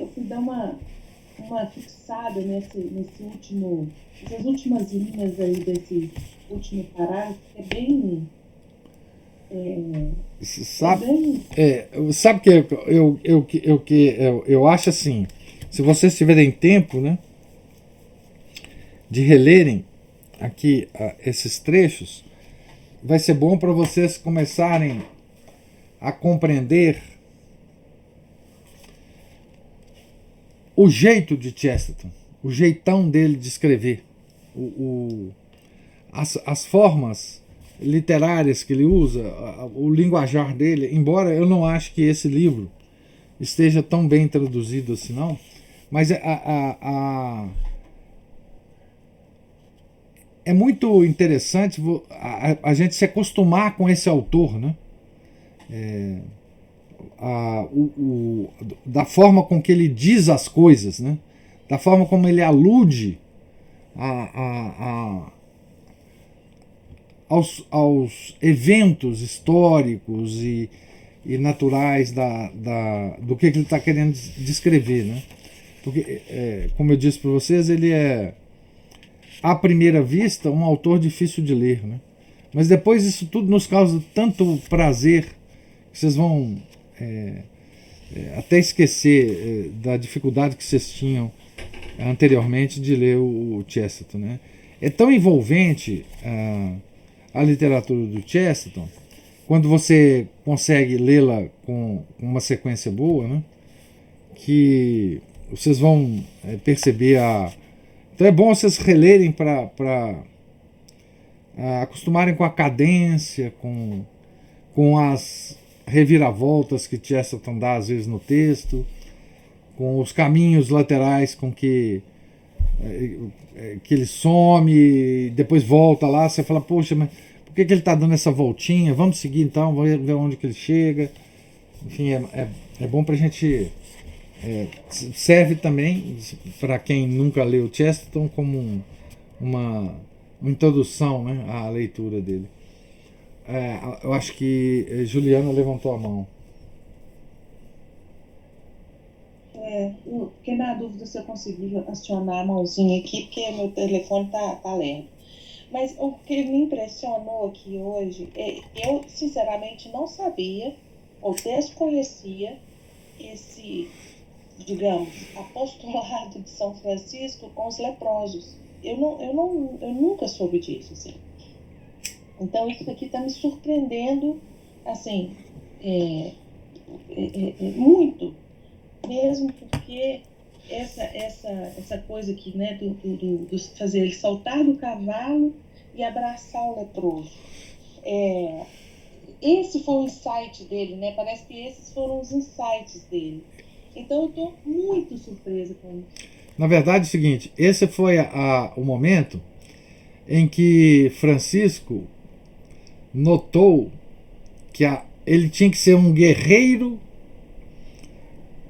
fui dar uma fixada nessas últimas linhas aí desse último parágrafo, que é bem. Sabe que eu acho assim, se vocês tiverem tempo, né, de relerem aqui esses trechos, vai ser bom para vocês começarem a compreender o jeito de Chesterton, o jeitão dele de escrever, as formas literárias que ele usa, o linguajar dele, embora eu não ache que esse livro esteja tão bem traduzido assim não, mas é muito interessante a gente se acostumar com esse autor, né? Da forma com que ele diz as coisas, né? Da forma como ele alude aos eventos históricos e naturais do que ele está querendo descrever, né? Porque, como eu disse para vocês, ele é, à primeira vista, um autor difícil de ler, né? Mas depois isso tudo nos causa tanto prazer que vocês vão até esquecer da dificuldade que vocês tinham anteriormente de ler o Chesterton, né? É tão envolvente a literatura do Chesterton, quando você consegue lê-la com uma sequência boa, né, que vocês vão perceber Então é bom vocês relerem para acostumarem com a cadência, com as reviravoltas que Chesterton dá às vezes no texto, com os caminhos laterais com que ele some e depois volta lá, você fala, poxa, mas por que ele está dando essa voltinha? Vamos seguir então, vamos ver onde que ele chega. Enfim, é bom para a gente... serve também para quem nunca leu Chesterton como uma introdução, né, à leitura dele. Eu acho que Juliana levantou a mão. Eu fiquei na dúvida se eu consegui acionar a mãozinha aqui, porque meu telefone tá lerdo. Mas o que me impressionou aqui hoje, eu sinceramente não sabia ou desconhecia esse, digamos, apostolado de São Francisco com os leprosos. Eu nunca soube disso, assim. Então isso aqui está me surpreendendo, assim, muito, mesmo porque essa coisa aqui, né, do fazer ele saltar do cavalo e abraçar o leproso. Esse foi o insight dele, né? Parece que esses foram os insights dele. Então eu estou muito surpresa com isso. Na verdade é o seguinte, esse foi o momento em que Francisco notou que ele tinha que ser um guerreiro,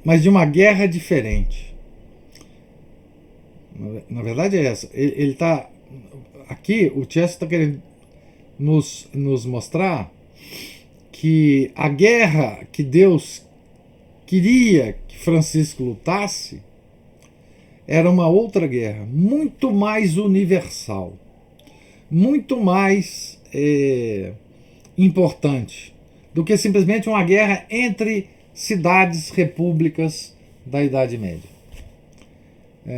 mas de uma guerra diferente. Na verdade é essa. Ele está aqui, o Chester está querendo nos mostrar que a guerra que Deus queria que Francisco lutasse era uma outra guerra, muito mais universal, muito mais importante do que simplesmente uma guerra entre cidades repúblicas da Idade Média.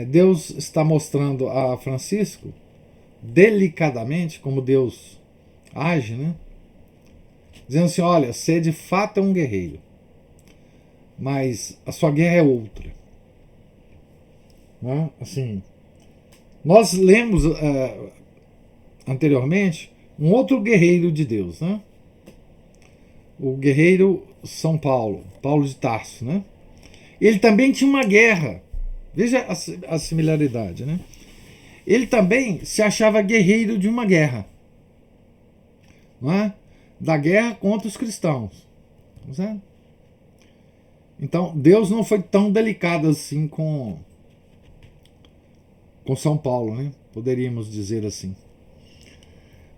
Deus está mostrando a Francisco delicadamente como Deus age, né? Dizendo assim, olha, você de fato é um guerreiro, mas a sua guerra é outra, né? Assim, Nós lemos anteriormente um outro guerreiro de Deus, né? O guerreiro São Paulo, Paulo de Tarso, né? Ele também tinha uma guerra. Veja a similaridade, né? Ele também se achava guerreiro de uma guerra, não é? Da guerra contra os cristãos. Não é? Então, Deus não foi tão delicado assim com São Paulo, né? Poderíamos dizer assim.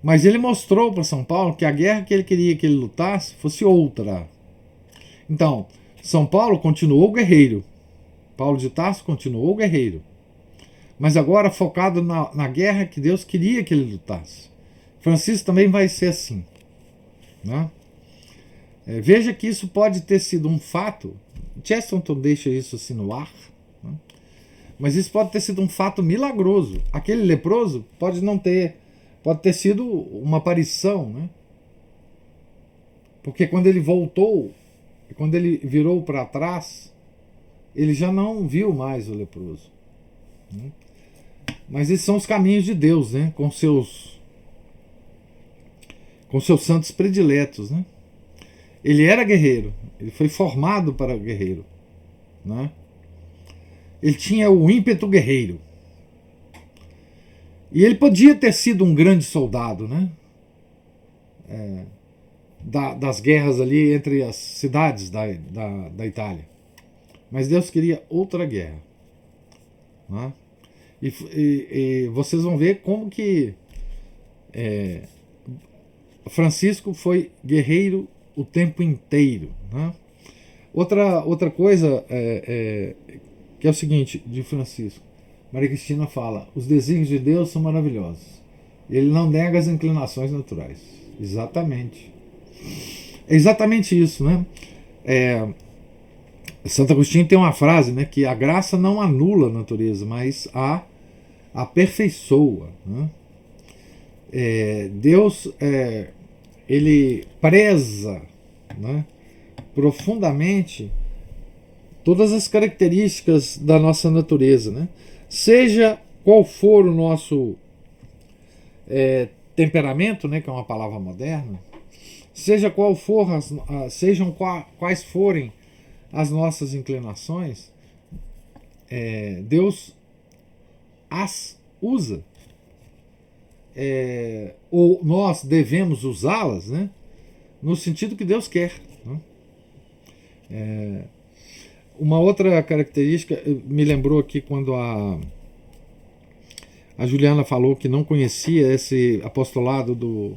Mas ele mostrou para São Paulo que a guerra que ele queria que ele lutasse fosse outra. Então, São Paulo continuou guerreiro. Paulo de Tarso continuou guerreiro. Mas agora focado na guerra que Deus queria que ele lutasse. Francisco também vai ser assim. Né? Veja que isso pode ter sido um fato. Chesterton deixa isso assim no ar. Né? Mas isso pode ter sido um fato milagroso. Aquele leproso pode não ter. Pode ter sido uma aparição. Né? Porque quando ele voltou, quando ele virou para trás, ele já não viu mais o leproso. Né? Mas esses são os caminhos de Deus, né? Com seus santos prediletos, né? Ele era guerreiro, ele foi formado para guerreiro, né? Ele tinha o ímpeto guerreiro. E ele podia ter sido um grande soldado, né? Das guerras ali entre as cidades da Itália. Mas Deus queria outra guerra, né? E vocês vão ver como que Francisco foi guerreiro o tempo inteiro. Né? Outra coisa que é o seguinte, de Francisco. Maria Cristina fala, os desígnios de Deus são maravilhosos. Ele não nega as inclinações naturais. Exatamente. É exatamente isso, né? Santo Agostinho tem uma frase, né, que a graça não anula a natureza, mas a aperfeiçoa. Né? Deus ele preza, né, profundamente todas as características da nossa natureza, né? Seja qual for o nosso temperamento, né, que é uma palavra moderna, seja qual for sejam quais forem as nossas inclinações, Deus as usa. Ou nós devemos usá-las, né, no sentido que Deus quer. Né? Uma outra característica, me lembrou aqui quando a Juliana falou que não conhecia esse apostolado do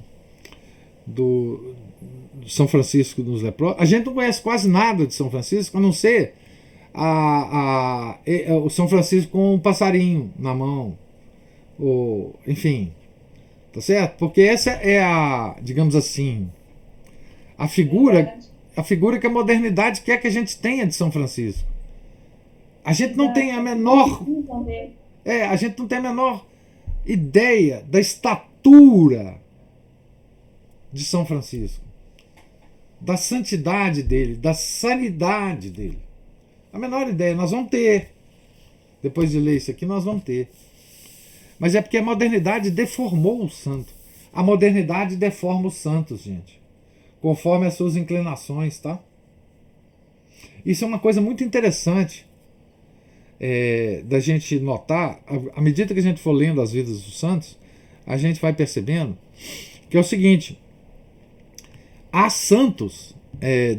São Francisco dos Leprosos. A gente não conhece quase nada de São Francisco, a não ser o São Francisco com um passarinho na mão. Enfim, tá certo? Porque essa é digamos assim, a figura que a modernidade quer que a gente tenha de São Francisco. A gente não tem a menor ideia da estatura de São Francisco, da santidade dele, da sanidade dele. A menor ideia. Nós vamos ter, depois de ler isso aqui, nós vamos ter. Mas é porque a modernidade deformou o santo. A modernidade deforma os santos, gente, conforme as suas inclinações, tá? Isso é uma coisa muito interessante da gente notar. À medida que a gente for lendo as vidas dos santos, a gente vai percebendo que é o seguinte: há santos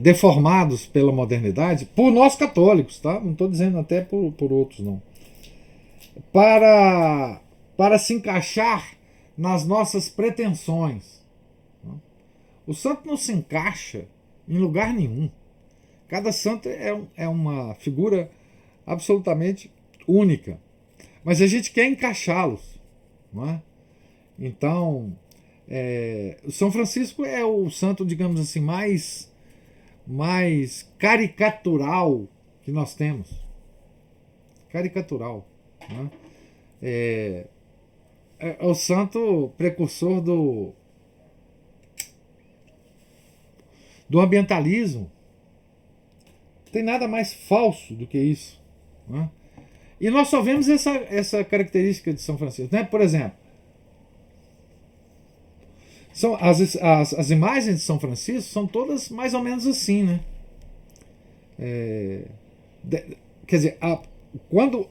deformados pela modernidade, por nós católicos, tá? Não estou dizendo até por outros, não. Para se encaixar nas nossas pretensões. O santo não se encaixa em lugar nenhum. Cada santo é uma figura absolutamente única. Mas a gente quer encaixá-los. Não é? Então, o São Francisco é o santo, digamos assim, mais caricatural que nós temos. Caricatural. Né? É o santo precursor do ambientalismo. Não tem nada mais falso do que isso. Né? E nós só vemos essa característica de São Francisco, né? Por exemplo, são as imagens de São Francisco são todas mais ou menos assim, né? Quer dizer, quando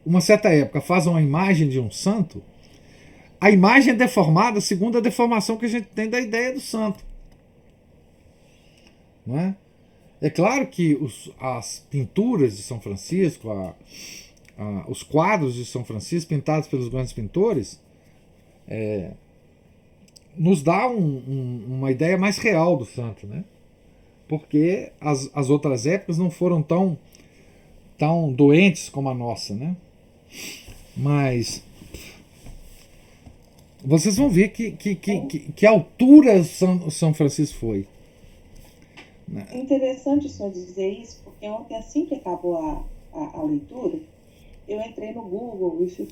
uma certa época faz uma imagem de um santo, a imagem é deformada segundo a deformação que a gente tem da ideia do santo. Não é? É claro que as pinturas de São Francisco, os quadros de São Francisco pintados pelos grandes pintores, nos dá uma ideia mais real do santo, né? Porque as outras épocas não foram tão doentes como a nossa, né? Mas vocês vão ver que altura São Francisco foi. É interessante o senhor dizer isso, porque ontem, assim que acabou a leitura, eu entrei no Google e fui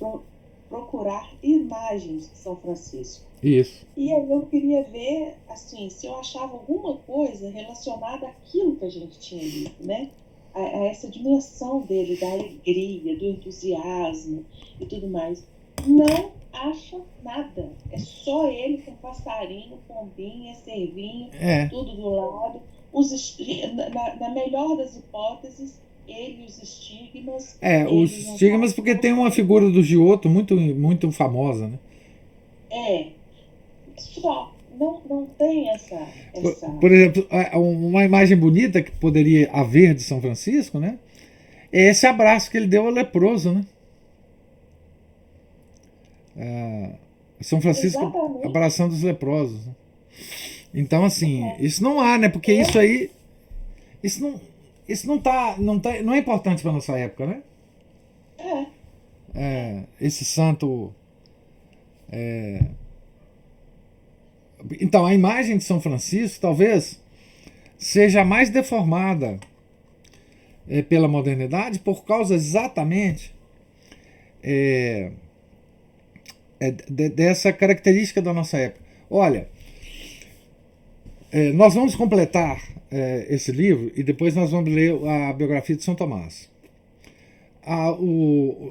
procurar imagens de São Francisco. Isso. E aí eu queria ver, assim, se eu achava alguma coisa relacionada àquilo que a gente tinha lido, né? A essa dimensão dele, da alegria, do entusiasmo e tudo mais. Não acha nada. É só ele com passarinho, pombinha, cervinho, tudo do lado. Na melhor das hipóteses, ele e os estigmas. Os estigmas, porque tem uma figura do Giotto muito, muito famosa, né? Só. Não tem essa... Por exemplo, uma imagem bonita que poderia haver de São Francisco, né? É esse abraço que ele deu ao leproso, né? São Francisco Exatamente. abraçando os leprosos, né? Então, assim, isso não há, né? Porque isso aí, isso não é importante para nossa época, né? Esse santo. Então, a imagem de São Francisco talvez seja mais deformada pela modernidade por causa exatamente dessa característica da nossa época. Olha, nós vamos completar esse livro e depois nós vamos ler a biografia de São Tomás.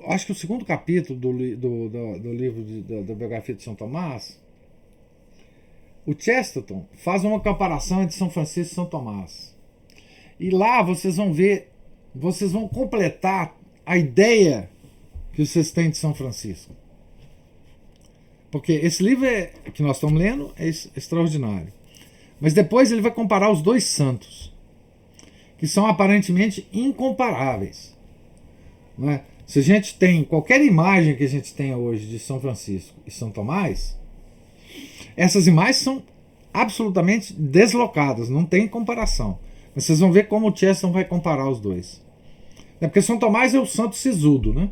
Acho que o segundo capítulo do livro da biografia de São Tomás, o Chesterton faz uma comparação entre São Francisco e São Tomás. E lá vocês vão ver, vocês vão completar a ideia que vocês têm de São Francisco. Porque esse livro que nós estamos lendo é extraordinário. Mas depois ele vai comparar os dois santos, que são aparentemente incomparáveis. Não é? Se a gente tem qualquer imagem que a gente tenha hoje de São Francisco e São Tomás, essas imagens são absolutamente deslocadas, não tem comparação. Mas vocês vão ver como o Chesterton vai comparar os dois. Porque São Tomás é o santo sisudo, né?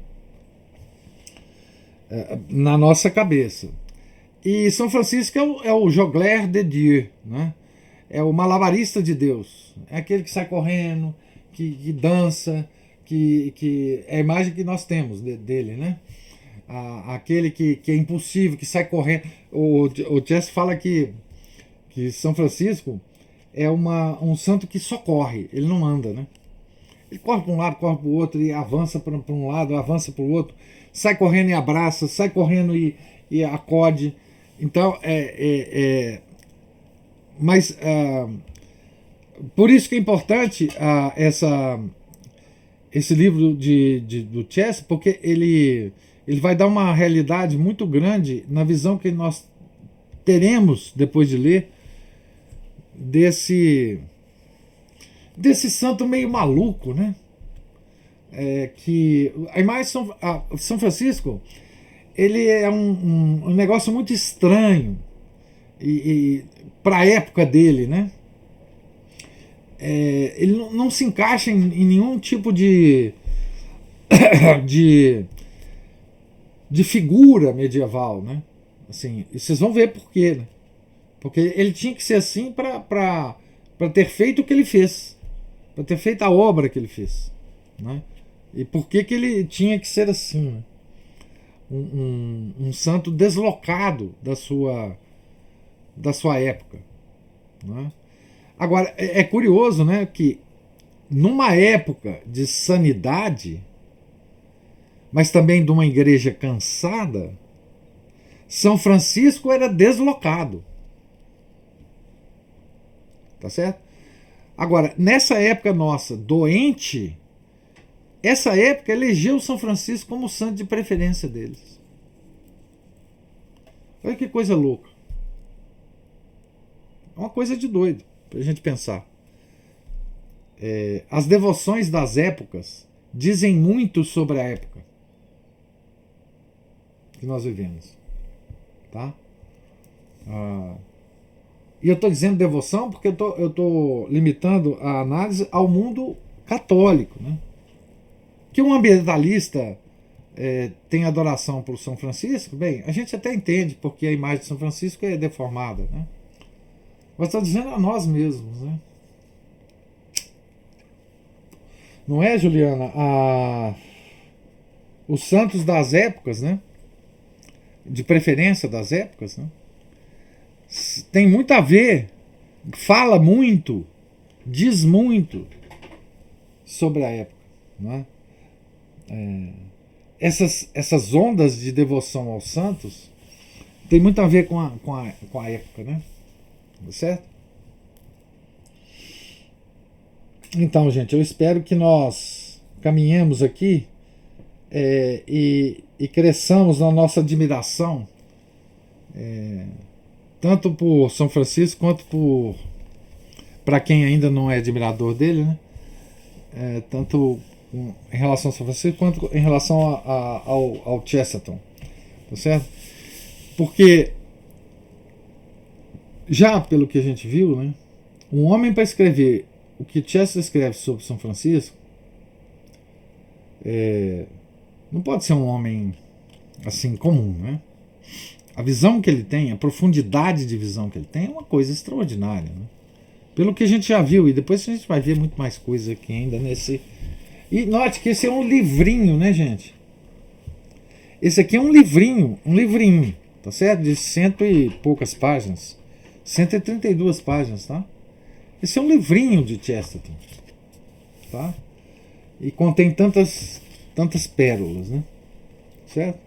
Na nossa cabeça. E São Francisco é o Jongleur de Dieu, né? É o malabarista de Deus. É aquele que sai correndo, que dança, que é a imagem que nós temos dele, né? Aquele que é impulsivo, que sai correndo. O Jess fala que São Francisco é um santo que só corre, ele não anda, né? Ele corre para um lado, corre para o outro, e avança para um lado, avança para o outro, sai correndo e abraça, sai correndo e acode. Então, mas por isso que é importante esse livro do Chess, porque ele vai dar uma realidade muito grande na visão que nós teremos depois de ler desse santo meio maluco, né? Que a imagem de São Francisco, ele é um negócio muito estranho e para a época dele, né? Ele não se encaixa em nenhum tipo de figura medieval, né? Assim, e vocês vão ver por quê, né? Porque ele tinha que ser assim para ter feito o que ele fez, para ter feito a obra que ele fez, né? E por que ele tinha que ser assim, né? Um santo deslocado da sua época, né? Agora, é curioso, né, que numa época de sanidade, mas também de uma igreja cansada, São Francisco era deslocado. Tá certo? Agora, nessa época nossa, doente, essa época elegeu São Francisco como santo de preferência deles. Olha que coisa louca. É uma coisa de doido pra gente pensar. As devoções das épocas dizem muito sobre a época que nós vivemos. Tá? E eu estou dizendo devoção porque eu tô limitando a análise ao mundo católico. Né? Que um ambientalista tem adoração por São Francisco, bem, a gente até entende porque a imagem de São Francisco é deformada. Né? Mas estou dizendo a nós mesmos. Né? Não é, Juliana? Os santos das épocas, né? De preferência das épocas, né? Tem muito a ver, fala muito, diz muito sobre a época. Não é? Essas ondas de devoção aos santos tem muito a ver com a época, né? Certo? Então, gente, eu espero que nós caminhemos aqui e cresçamos na nossa admiração, tanto por São Francisco quanto para quem ainda não é admirador dele, né? Tanto em relação a São Francisco quanto em relação ao Chesterton, tá certo? Porque já pelo que a gente viu, né, um homem para escrever o que Chesterton escreve sobre São Francisco não pode ser um homem assim comum, né? A visão que ele tem, a profundidade de visão que ele tem é uma coisa extraordinária, né? Pelo que a gente já viu, e depois a gente vai ver muito mais coisa aqui ainda nesse. E note que esse é um livrinho, né, gente? Esse aqui é um livrinho, tá certo? De 100 e poucas páginas, 132 páginas, tá? Esse é um livrinho de Chesterton, tá? E contém tantas pérolas, né? Certo?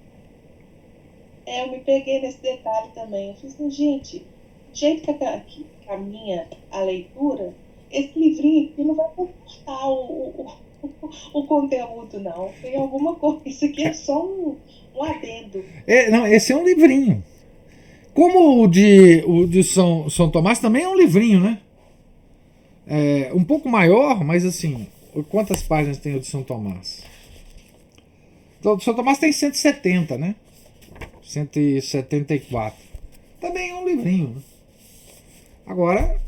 Eu me peguei nesse detalhe também. Eu falei assim, gente, do jeito que caminha a leitura, esse livrinho aqui não vai comportar o conteúdo, não. Tem alguma coisa. Isso aqui é só um adendo. Não, esse é um livrinho. Como o de São Tomás também é um livrinho, né? Um pouco maior, mas assim, quantas páginas tem o de São Tomás? Então, o de São Tomás tem 170, né? 174. Também é um livrinho. Né? Agora,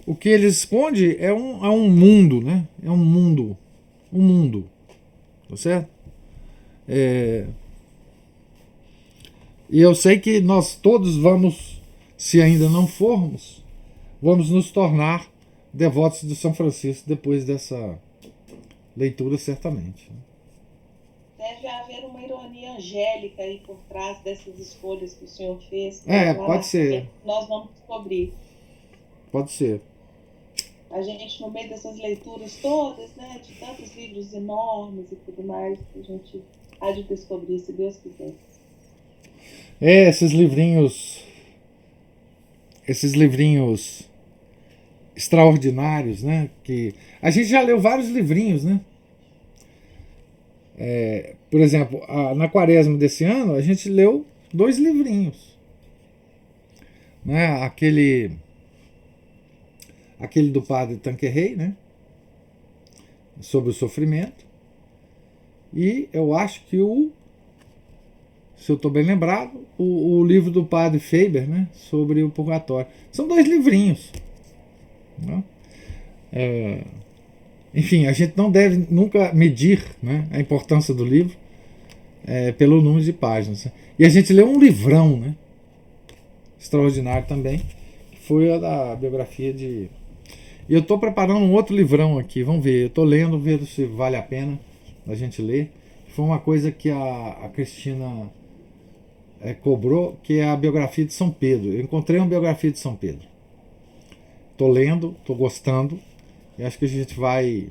o que ele esconde é um mundo, né? É um mundo. Um mundo. Tá certo? E eu sei que nós todos vamos, se ainda não formos, vamos nos tornar devotos de São Francisco depois dessa leitura, certamente. Deve haver uma ironia angélica aí por trás dessas escolhas que o senhor fez. Pode ser. Nós vamos descobrir. Pode ser. A gente, no meio dessas leituras todas, né, de tantos livros enormes e tudo mais, a gente há de descobrir, se Deus quiser. Esses livrinhos extraordinários, né? Que a gente já leu vários livrinhos, né? Por exemplo, na quaresma desse ano, a gente leu 2 livrinhos. Né? Aquele do padre Tanqueray, né? Sobre o sofrimento. E eu acho que se eu estou bem lembrado, o livro do padre Faber, né? Sobre o purgatório. São 2 livrinhos. Né? Enfim, a gente não deve nunca medir, né, a importância do livro pelo número de páginas. E a gente leu um livrão, né, extraordinário também, que foi a da biografia de... E eu estou preparando um outro livrão aqui, vamos ver, eu estou lendo, vendo se vale a pena a gente ler. Foi uma coisa que a Cristina cobrou, que é a biografia de São Pedro. Eu encontrei uma biografia de São Pedro. Estou lendo, estou gostando. E acho que a gente vai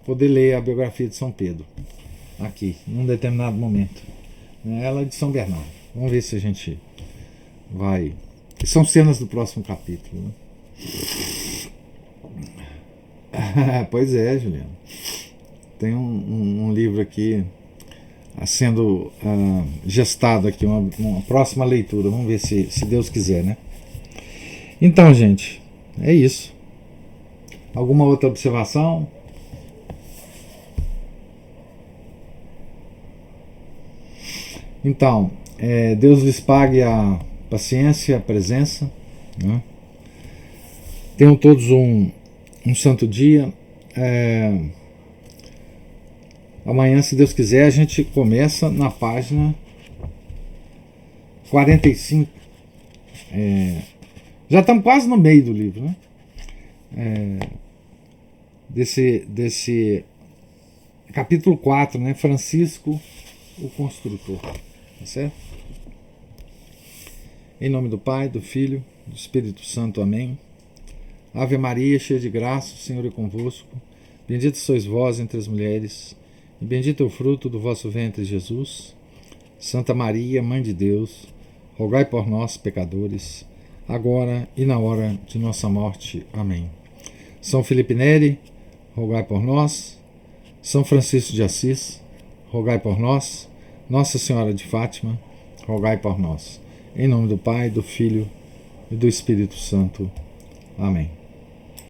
poder ler a biografia de São Pedro. aqui, num determinado momento. Ela é de São Bernardo. Vamos ver se a gente vai. São cenas do próximo capítulo. Né? Pois é, Juliano. Tem um livro aqui sendo gestado aqui, uma próxima leitura. Vamos ver se Deus quiser, né? Então, gente, é isso. Alguma outra observação? Então, Deus lhes pague a paciência, a presença. Né? Tenham todos um santo dia. Amanhã, se Deus quiser, a gente começa na página 45. Já estamos quase no meio do livro, né? Desse capítulo 4, né? Francisco, o construtor. Tá certo? Em nome do Pai, do Filho, do Espírito Santo. Amém. Ave Maria, cheia de graça, o Senhor é convosco. Bendita sois vós entre as mulheres, e bendito é o fruto do vosso ventre, Jesus. Santa Maria, Mãe de Deus, rogai por nós, pecadores, agora e na hora de nossa morte. Amém. São Felipe Neri, rogai por nós. São Francisco de Assis, rogai por nós. Nossa Senhora de Fátima, rogai por nós. Em nome do Pai, do Filho e do Espírito Santo. Amém.